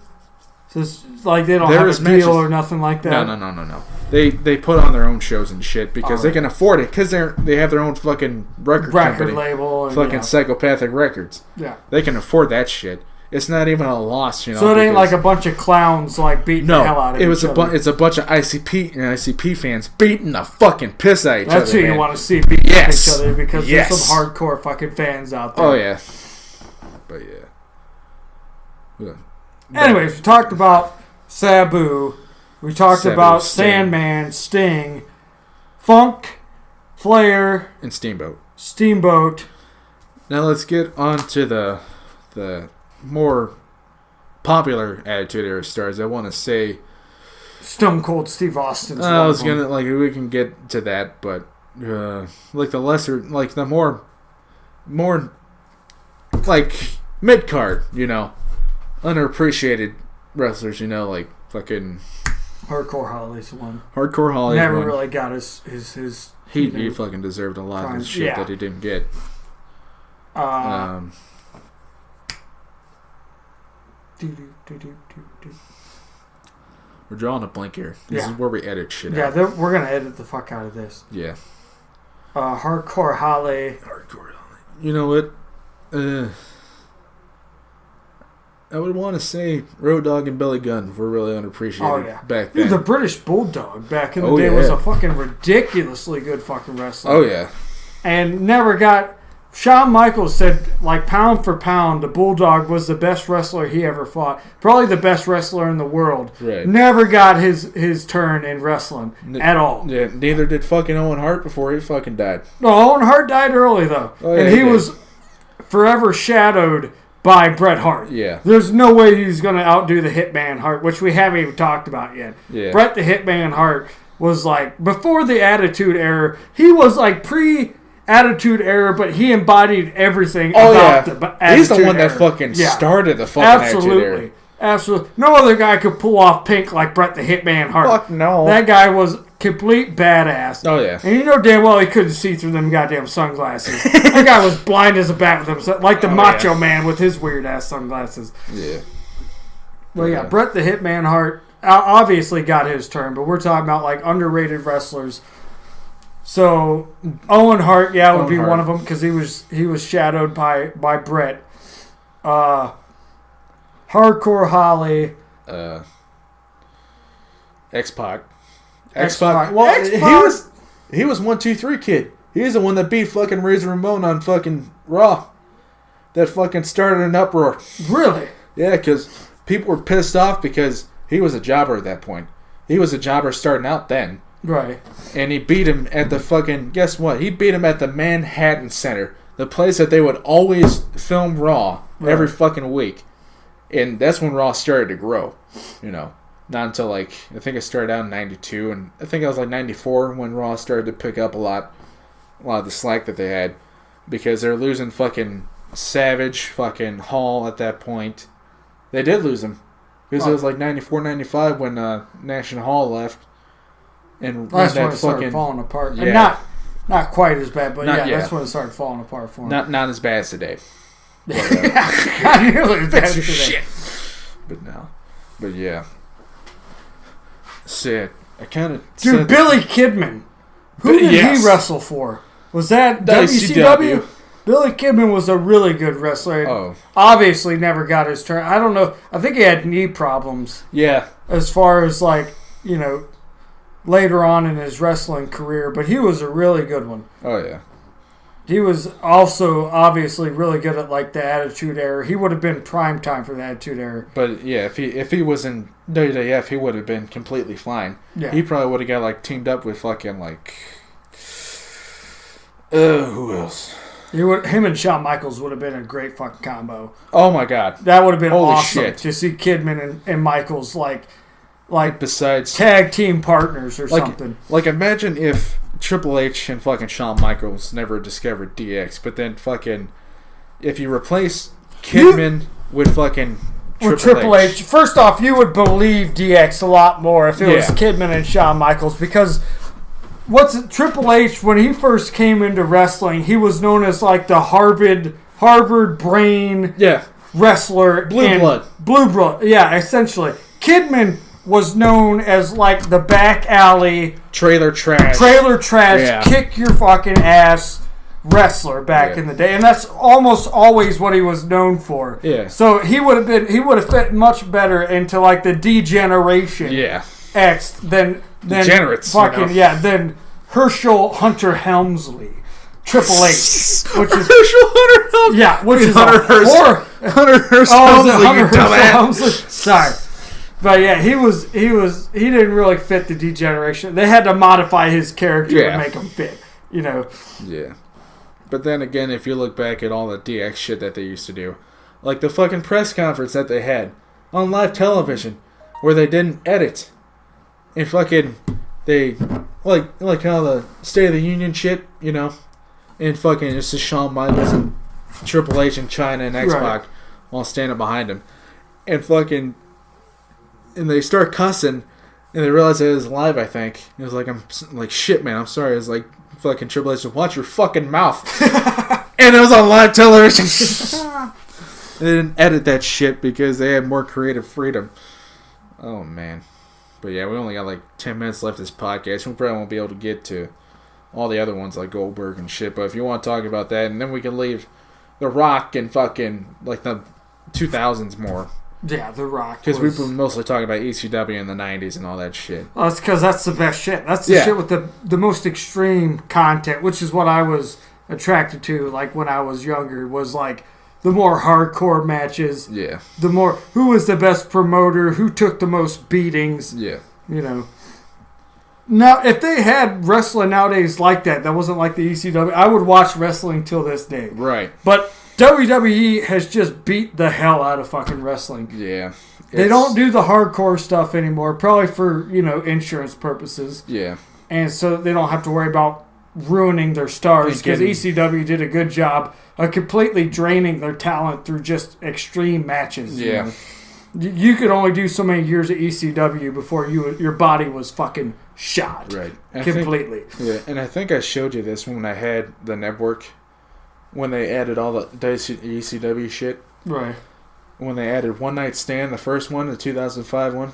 Speaker 2: So it's like they don't have a deal or nothing like that?
Speaker 1: No. They put on their own shows and shit because they can afford it because they have their own fucking record company,
Speaker 2: label. And,
Speaker 1: fucking Psychopathic Records.
Speaker 2: Yeah.
Speaker 1: They can afford that shit. It's not even a loss, you know.
Speaker 2: So it ain't like a bunch of clowns like beating the hell out of each other.
Speaker 1: It's a bunch of ICP fans beating the fucking piss out of each other.
Speaker 2: That's who
Speaker 1: you
Speaker 2: want to see beating each other because
Speaker 1: there's
Speaker 2: some hardcore fucking fans out there.
Speaker 1: Oh yeah. But yeah.
Speaker 2: Anyways, we talked about Sabu. We talked about Sandman, Sting, Funk, Flair,
Speaker 1: and
Speaker 2: Steamboat.
Speaker 1: Now let's get on to the more popular Attitude Era stars. I want to say
Speaker 2: Stone Cold Steve Austin.
Speaker 1: I was gonna we can get to that, but like the lesser, like the more like mid card, you know, underappreciated wrestlers, you know, like fucking
Speaker 2: Hardcore Holly's one.
Speaker 1: Hardcore Holly's
Speaker 2: never
Speaker 1: one.
Speaker 2: really got his
Speaker 1: he fucking deserved a lot of his shit that he didn't get. We're drawing a blank here. This is where we edit shit out.
Speaker 2: Yeah, we're gonna edit the fuck out of this.
Speaker 1: Yeah.
Speaker 2: Hardcore Holly.
Speaker 1: You know what? I would want to say Road Dogg and Billy Gunn were really unappreciated back then.
Speaker 2: The British Bulldog back in the day was a fucking ridiculously good fucking wrestler.
Speaker 1: Oh, yeah.
Speaker 2: And never got... Shawn Michaels said, like, pound for pound, the Bulldog was the best wrestler he ever fought. Probably the best wrestler in the world.
Speaker 1: Right.
Speaker 2: Never got his turn in wrestling at all.
Speaker 1: Yeah, neither did fucking Owen Hart before he fucking died.
Speaker 2: No, Owen Hart died early, though.
Speaker 1: Oh, yeah,
Speaker 2: and he was forever shadowed by Bret Hart.
Speaker 1: Yeah.
Speaker 2: There's no way he's going to outdo the Hitman Hart, which we haven't even talked about yet.
Speaker 1: Yeah.
Speaker 2: Bret the Hitman Hart was like, before the Attitude Era, he was like pre-Attitude Era, but he embodied everything about the Attitude Era.
Speaker 1: He's the one that fucking started the fucking Attitude Era.
Speaker 2: Absolutely. No other guy could pull off Pink like Bret the Hitman Hart.
Speaker 1: Fuck no.
Speaker 2: That guy was complete badass.
Speaker 1: Oh, yeah.
Speaker 2: And you know damn well he couldn't see through them goddamn sunglasses. That guy was blind as a bat with them, like the Macho Man with his weird-ass sunglasses.
Speaker 1: Yeah.
Speaker 2: Well, yeah, Bret the Hitman Hart obviously got his turn, but we're talking about, like, underrated wrestlers. So, Owen Hart, would be one of them, because he was shadowed by Bret. Hardcore Holly.
Speaker 1: X-Pac.
Speaker 2: X-Pac.
Speaker 1: Well, he was 1-2-3 kid. He was the one that beat fucking Razor Ramon on fucking Raw. That fucking started an uproar.
Speaker 2: Really?
Speaker 1: Yeah, because people were pissed off because he was a jobber at that point. He was a jobber starting out then.
Speaker 2: Right.
Speaker 1: And he beat him at the fucking... Guess what? He beat him at the Manhattan Center. The place that they would always film Raw every fucking week. And that's when Raw started to grow. You know. Not until, like, I think it started out in 92, and I think it was, like, 94 when Raw started to pick up a lot of the slack that they had. Because they're losing fucking Savage, fucking Hall at that point. They did lose him. Because it was, like, 94, 95 when Nash and Hall left. And
Speaker 2: that's when it started falling apart.
Speaker 1: Yeah.
Speaker 2: And not quite as bad, but
Speaker 1: that's
Speaker 2: when it started falling apart for him.
Speaker 1: Not as bad as today. But,
Speaker 2: not nearly as bad as today.
Speaker 1: Shit. But no. But yeah. Sick. I kind of...
Speaker 2: Dude, Billy Kidman. Who did he wrestle for? Was that WCW? Billy Kidman was a really good wrestler.
Speaker 1: Oh.
Speaker 2: Obviously never got his turn. I don't know. I think he had knee problems.
Speaker 1: Yeah.
Speaker 2: As far as, like, you know, later on in his wrestling career. But he was a really good one.
Speaker 1: Oh, yeah.
Speaker 2: He was also obviously really good at, like, the Attitude Era. He would have been prime time for the Attitude Era.
Speaker 1: But, yeah, if he was in WWF, he would have been completely fine.
Speaker 2: Yeah.
Speaker 1: He probably would have got, like, teamed up with fucking, like... who else?
Speaker 2: Him and Shawn Michaels would have been a great fucking combo.
Speaker 1: Oh, my God.
Speaker 2: That would have been
Speaker 1: Holy
Speaker 2: awesome
Speaker 1: shit.
Speaker 2: to see Kidman and Michaels, like
Speaker 1: besides
Speaker 2: tag team partners or something.
Speaker 1: Like, imagine if Triple H and fucking Shawn Michaels never discovered DX, but then fucking if you replace Kidman with fucking Triple H.
Speaker 2: First off, you would believe DX a lot more if it was Kidman and Shawn Michaels, because Triple H, when he first came into wrestling, he was known as like the Harvard brain wrestler.
Speaker 1: Blue
Speaker 2: blood. Yeah, essentially. Kidman was known as like the back alley
Speaker 1: trailer trash,
Speaker 2: kick your fucking ass wrestler back in the day, and that's almost always what he was known for.
Speaker 1: Yeah.
Speaker 2: So he would have fit much better into like the D-Generation.
Speaker 1: Yeah.
Speaker 2: X than
Speaker 1: Degenerates,
Speaker 2: fucking than Herschel Hunter Helmsley. Triple H, which is
Speaker 1: Herschel Hunter Helmsley.
Speaker 2: Yeah, which is
Speaker 1: Hunter Hearst
Speaker 2: Helmsley. Sorry. But yeah, he didn't really fit the D-Generation. They had to modify his character to make him fit, you know.
Speaker 1: Yeah. But then again, if you look back at all the DX shit that they used to do, like the fucking press conference that they had on live television where they didn't edit and fucking they like how the State of the Union shit, you know, and fucking it's just Shawn Michaels and Triple H and China and X-Pac while standing behind him, and fucking. And they start cussing, and they realize it was live, I think. It was like, I'm like, shit, man, I'm sorry. It was like, fucking Triple H said, watch your fucking mouth. And it was on live television. They didn't edit that shit because they had more creative freedom. Oh, man. But yeah, we only got like 10 minutes left of this podcast. We probably won't be able to get to all the other ones like Goldberg and shit. But if you want to talk about that, and then we can leave The Rock and fucking like the 2000s more.
Speaker 2: Yeah, The Rock.
Speaker 1: Because we've been mostly talking about ECW in the 90s and all that shit.
Speaker 2: Well, that's because that's the best shit. That's the shit with the most extreme content, which is what I was attracted to, like, when I was younger, was, like, the more hardcore matches.
Speaker 1: Yeah.
Speaker 2: The more, who was the best promoter, who took the most beatings.
Speaker 1: Yeah.
Speaker 2: You know. Now, if they had wrestling nowadays like that wasn't like the ECW, I would watch wrestling till this day.
Speaker 1: Right.
Speaker 2: But WWE has just beat the hell out of fucking wrestling.
Speaker 1: Yeah.
Speaker 2: They don't do the hardcore stuff anymore, probably for, you know, insurance purposes.
Speaker 1: Yeah.
Speaker 2: And so they don't have to worry about ruining their stars, because ECW did a good job of completely draining their talent through just extreme matches.
Speaker 1: Yeah.
Speaker 2: You could only do so many years of ECW before your body was fucking shot.
Speaker 1: Right.
Speaker 2: Completely.
Speaker 1: And I think I showed you this when I had the network. When they added all the ECW shit.
Speaker 2: Right.
Speaker 1: When they added One Night Stand, the first one, the 2005 one.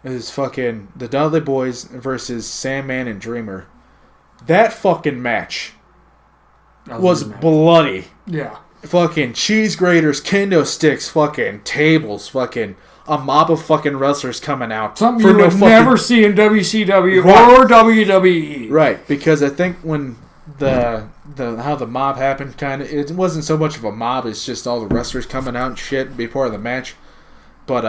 Speaker 1: Is fucking the Dudley Boys versus Sandman and Dreamer. That fucking match was bloody.
Speaker 2: Yeah.
Speaker 1: Fucking cheese graters, kendo sticks, fucking tables, fucking a mob of fucking wrestlers coming out.
Speaker 2: Something you would never see in WCW or WWE.
Speaker 1: Right, because I think when how the mob happened, kind of, it wasn't so much of a mob, it's just all the wrestlers coming out and shit before the match. But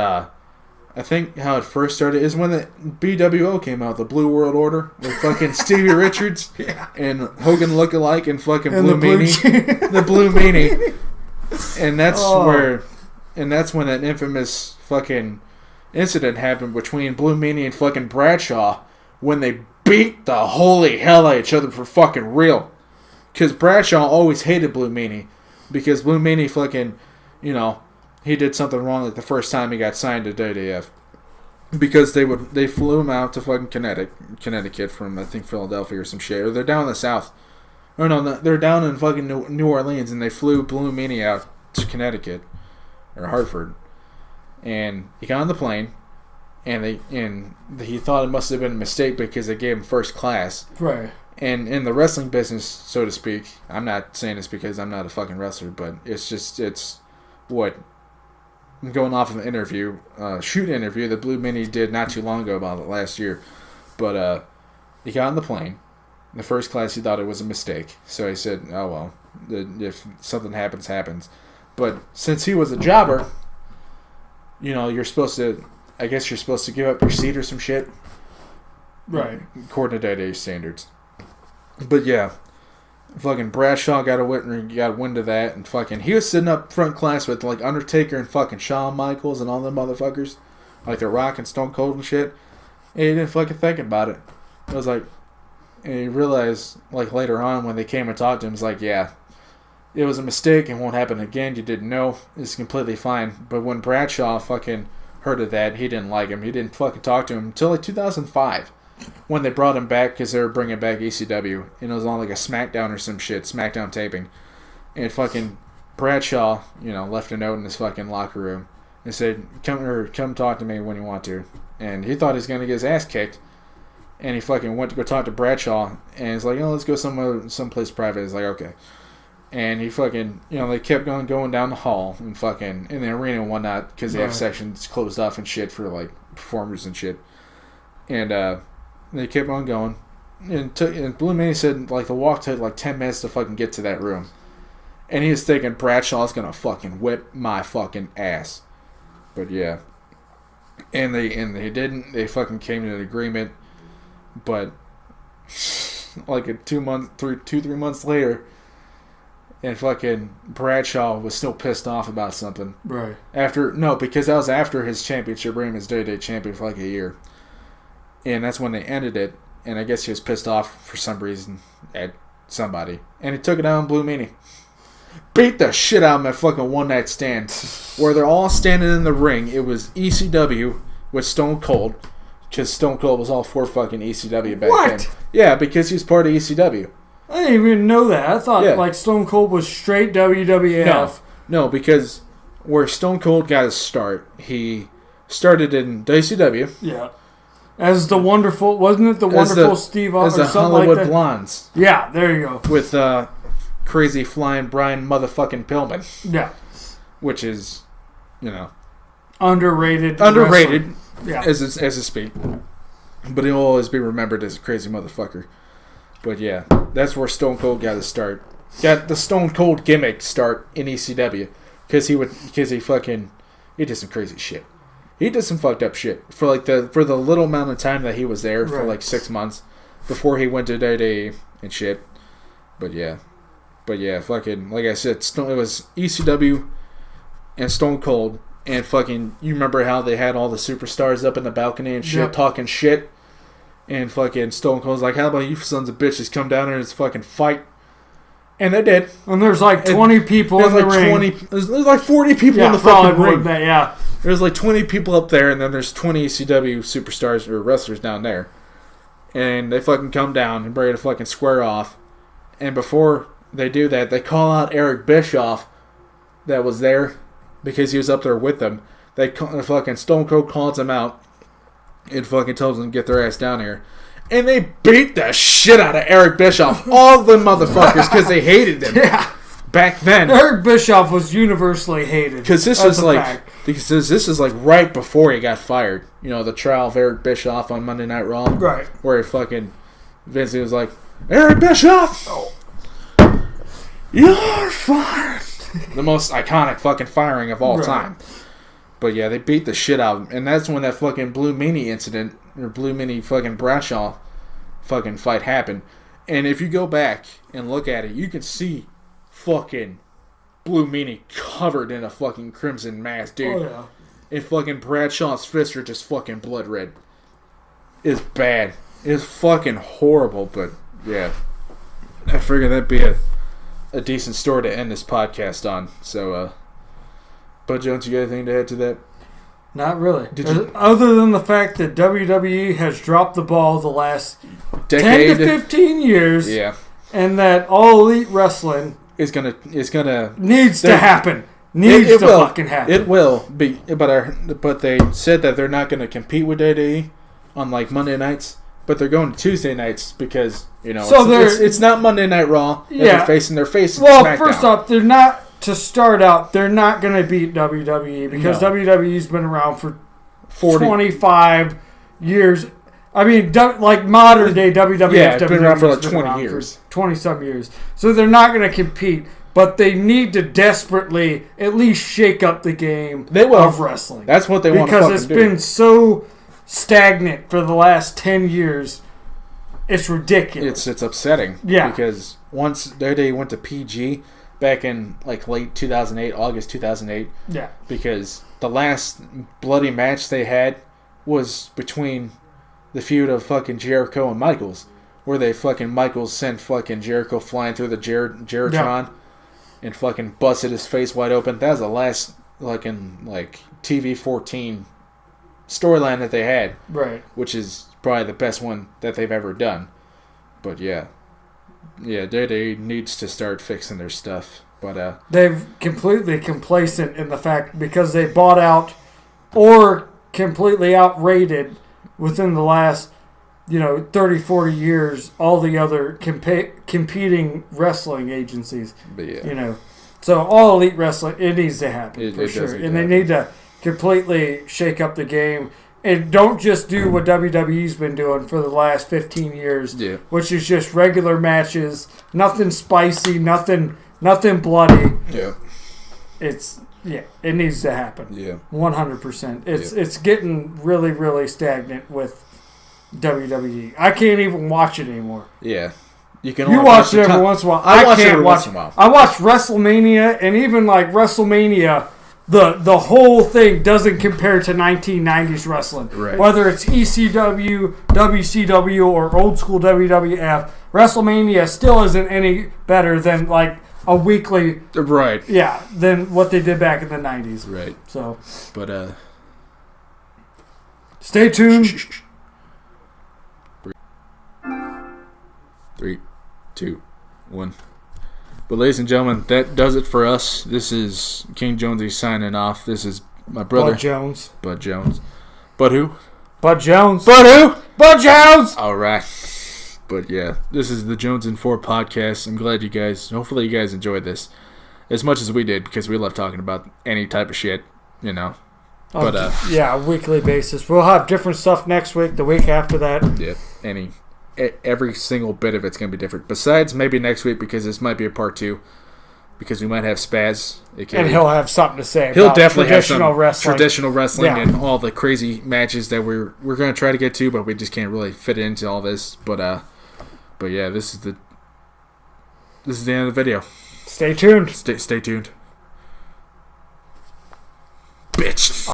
Speaker 1: I think how it first started is when the BWO came out, the Blue World Order, with fucking Stevie Richards and Hogan lookalike and fucking Blue Meanie. The Blue Meanie. And that's when that infamous fucking incident happened between Blue Meanie and fucking Bradshaw, when they beat the holy hell out of each other for fucking real. Because Bradshaw always hated Blue Meanie, because Blue Meanie fucking, you know, he did something wrong like the first time he got signed to WWF. Because they flew him out to fucking Connecticut from, I think, Philadelphia or some shit. Or they're down in the South. Or no, they're down in fucking New Orleans, and they flew Blue Meanie out to Connecticut. Or Hartford. And he got on the plane, and he thought it must have been a mistake because they gave him first class.
Speaker 2: Right.
Speaker 1: And in the wrestling business, so to speak, I'm not saying this because I'm not a fucking wrestler, but it's what I'm going off of an interview, shoot interview that Blue Mini did not too long ago about it last year. But he got on the plane. In the first class, he thought it was a mistake. So he said, oh, well, if something happens, happens. But since he was a jobber, you're supposed to, I guess you're supposed to give up your seat or some shit.
Speaker 2: Right.
Speaker 1: According to day standards. But yeah, fucking Bradshaw got a wind of that, and fucking he was sitting up front class with like Undertaker and fucking Shawn Michaels and all them motherfuckers, like The Rock and Stone Cold and shit. And he didn't fucking think about it. It was like, and he realized like later on when they came and talked to him, it's like, yeah, it was a mistake and won't happen again. You didn't know. It's completely fine. But when Bradshaw fucking heard of that, he didn't like him. He didn't fucking talk to him until like 2005. When they brought him back because they were bringing back ECW, and it was on like a SmackDown or some shit, SmackDown taping, and fucking Bradshaw, left a note in his fucking locker room and said, "Come talk to me when you want to." And he thought he was gonna get his ass kicked, and he fucking went to go talk to Bradshaw, and he's like, let's go someplace private. He's like, okay, and he fucking, they kept going down the hall and fucking in the arena and whatnot because they have sections closed off and shit for like performers and shit, and they kept on going, and Blue Mini said like the walk took like 10 minutes to fucking get to that room, and he was thinking Bradshaw's gonna fucking whip my fucking ass, but yeah, and they didn't. They fucking came to an agreement, but like 2 3 months later, and fucking Bradshaw was still pissed off about something.
Speaker 2: Right.
Speaker 1: Because that was after his championship reign as day champion for like a year. And that's when they ended it. And I guess he was pissed off for some reason at somebody. And he took it out on Blue Meanie. Beat the shit out of him at fucking one night stand. Where they're all standing in the ring. It was ECW with Stone Cold. Because Stone Cold was all for fucking ECW back then. Yeah, because he was part of ECW.
Speaker 2: I didn't even know that. I thought like Stone Cold was straight WWF.
Speaker 1: No, because where Stone Cold got his start, he started in WCW.
Speaker 2: Yeah. As the wonderful, wasn't it the wonderful Steve Austin or something
Speaker 1: Hollywood
Speaker 2: like that?
Speaker 1: Blondes.
Speaker 2: Yeah, there you go.
Speaker 1: With crazy flying Brian motherfucking Pillman.
Speaker 2: Yeah.
Speaker 1: Which is,
Speaker 2: underrated.
Speaker 1: Wrestling.
Speaker 2: Yeah.
Speaker 1: As a speak. But he'll always be remembered as a crazy motherfucker. But yeah, that's where Stone Cold got his start. Got the Stone Cold gimmick start in ECW. Because he did some crazy shit. He did some fucked up shit for the little amount of time that he was there for like 6 months before he went to WWE and shit. But yeah, fucking like I said, it was ECW and Stone Cold, and fucking you remember how they had all the superstars up in the balcony and shit talking shit, and fucking Stone Cold's like, how about you sons of bitches come down here and fucking fight? And they did.
Speaker 2: And there's like 20 people in the ring.
Speaker 1: There's like 40 people in the fucking ring.
Speaker 2: Yeah.
Speaker 1: There's like 20 people up there, and then there's 20 ECW superstars or wrestlers down there. And they fucking come down and ready to fucking square off. And before they do that, they call out Eric Bischoff that was there because he was up there with them. Fucking Stone Cold calls him out and fucking tells them to get their ass down here. And they beat the shit out of Eric Bischoff. All the motherfuckers because they hated him.
Speaker 2: Yeah.
Speaker 1: Back then,
Speaker 2: Eric Bischoff was universally hated.
Speaker 1: Because this is like right before he got fired. The trial of Eric Bischoff on Monday Night Raw.
Speaker 2: Right.
Speaker 1: Where Vince was like, Eric Bischoff, you're fired. The most iconic fucking firing of all time. But yeah, they beat the shit out of him. And that's when that fucking Blue Meanie incident, or Blue Meanie fucking Bradshaw fucking fight happened. And if you go back and look at it, you can see fucking Blue Meanie covered in a fucking crimson mask, dude.
Speaker 2: Oh, yeah.
Speaker 1: And fucking Bradshaw's fists are just fucking blood red. It's bad. It's fucking horrible, but yeah. I figured that'd be a decent story to end this podcast on. So, Bud Jones, you got anything to add to that?
Speaker 2: Not really. Other than the fact that WWE has dropped the ball the last decade, 10 to 15 years.
Speaker 1: Yeah.
Speaker 2: And that All Elite Wrestling
Speaker 1: is gonna
Speaker 2: needs to happen. Needs to fucking happen.
Speaker 1: It will be, but they said that they're not gonna compete with WWE on like Monday nights. but they're going to Tuesday nights because
Speaker 2: So
Speaker 1: it's not Monday Night Raw.
Speaker 2: Yeah,
Speaker 1: they're facing.
Speaker 2: Well,
Speaker 1: SmackDown.
Speaker 2: first off, they're not. To start out, they're not going to beat WWE because WWE's been around for 25 years. I mean, like modern day WWF.
Speaker 1: Yeah, it's been around for like 20 years.
Speaker 2: 20-some years. So they're not going to compete, but they need to desperately at least shake up the game of wrestling.
Speaker 1: That's what they want to
Speaker 2: Because it's been so stagnant for the last 10 years. It's ridiculous.
Speaker 1: It's upsetting.
Speaker 2: Yeah.
Speaker 1: Because once they went to PG back in like late 2008, August 2008.
Speaker 2: Yeah.
Speaker 1: Because the last bloody match they had was between the feud of fucking Jericho and Michaels, where Michaels sent fucking Jericho flying through the Jeritron and fucking busted his face wide open. That was the last TV 14 storyline that they had.
Speaker 2: Right.
Speaker 1: Which is probably the best one that they've ever done. But yeah, they needs to start fixing their stuff. But
Speaker 2: they've completely complacent in the fact because they bought out or completely outrated within the last 30, 40 years all the other competing wrestling agencies.
Speaker 1: But yeah.
Speaker 2: So all Elite Wrestling, it needs to happen for sure. And they need to completely shake up the game. And don't just do what WWE's been doing for the last 15 years, which is just regular matches, nothing spicy, nothing bloody.
Speaker 1: Yeah.
Speaker 2: It needs to happen.
Speaker 1: Yeah.
Speaker 2: 100%. It's getting really, really stagnant with WWE. I can't even watch it anymore.
Speaker 1: Yeah. You
Speaker 2: watch it every once in a while. I can't watch
Speaker 1: it.
Speaker 2: I watch WrestleMania, and even like WrestleMania, the whole thing doesn't compare to 1990s wrestling.
Speaker 1: Right.
Speaker 2: Whether it's ECW, WCW, or old school WWF, WrestleMania still isn't any better than like a weekly.
Speaker 1: Right.
Speaker 2: Yeah, than what they did back in the 90s.
Speaker 1: Right.
Speaker 2: So.
Speaker 1: But
Speaker 2: stay tuned.
Speaker 1: 3, 2, 1. But ladies and gentlemen, that does it for us. This is King Jonesy signing off. This is my brother.
Speaker 2: Bud Jones.
Speaker 1: Bud Jones. Bud who?
Speaker 2: Bud Jones.
Speaker 1: Bud who?
Speaker 2: Bud Jones!
Speaker 1: Alright. But yeah, this is the Jones and 4 podcast. I'm glad hopefully you guys enjoyed this as much as we did because we love talking about any type of shit, But
Speaker 2: yeah, weekly basis. We'll have different stuff next week, the week after that.
Speaker 1: Yeah, every single bit of it's going to be different. Besides maybe next week because this might be a part 2 because we might have Spaz.
Speaker 2: And he'll have something to say
Speaker 1: he'll
Speaker 2: about
Speaker 1: definitely
Speaker 2: traditional
Speaker 1: have
Speaker 2: wrestling.
Speaker 1: Traditional wrestling and all the crazy matches that we're going to try to get to, but we just can't really fit into all this. But yeah, this is the end of the video.
Speaker 2: Stay tuned.
Speaker 1: Stay tuned. Bitch.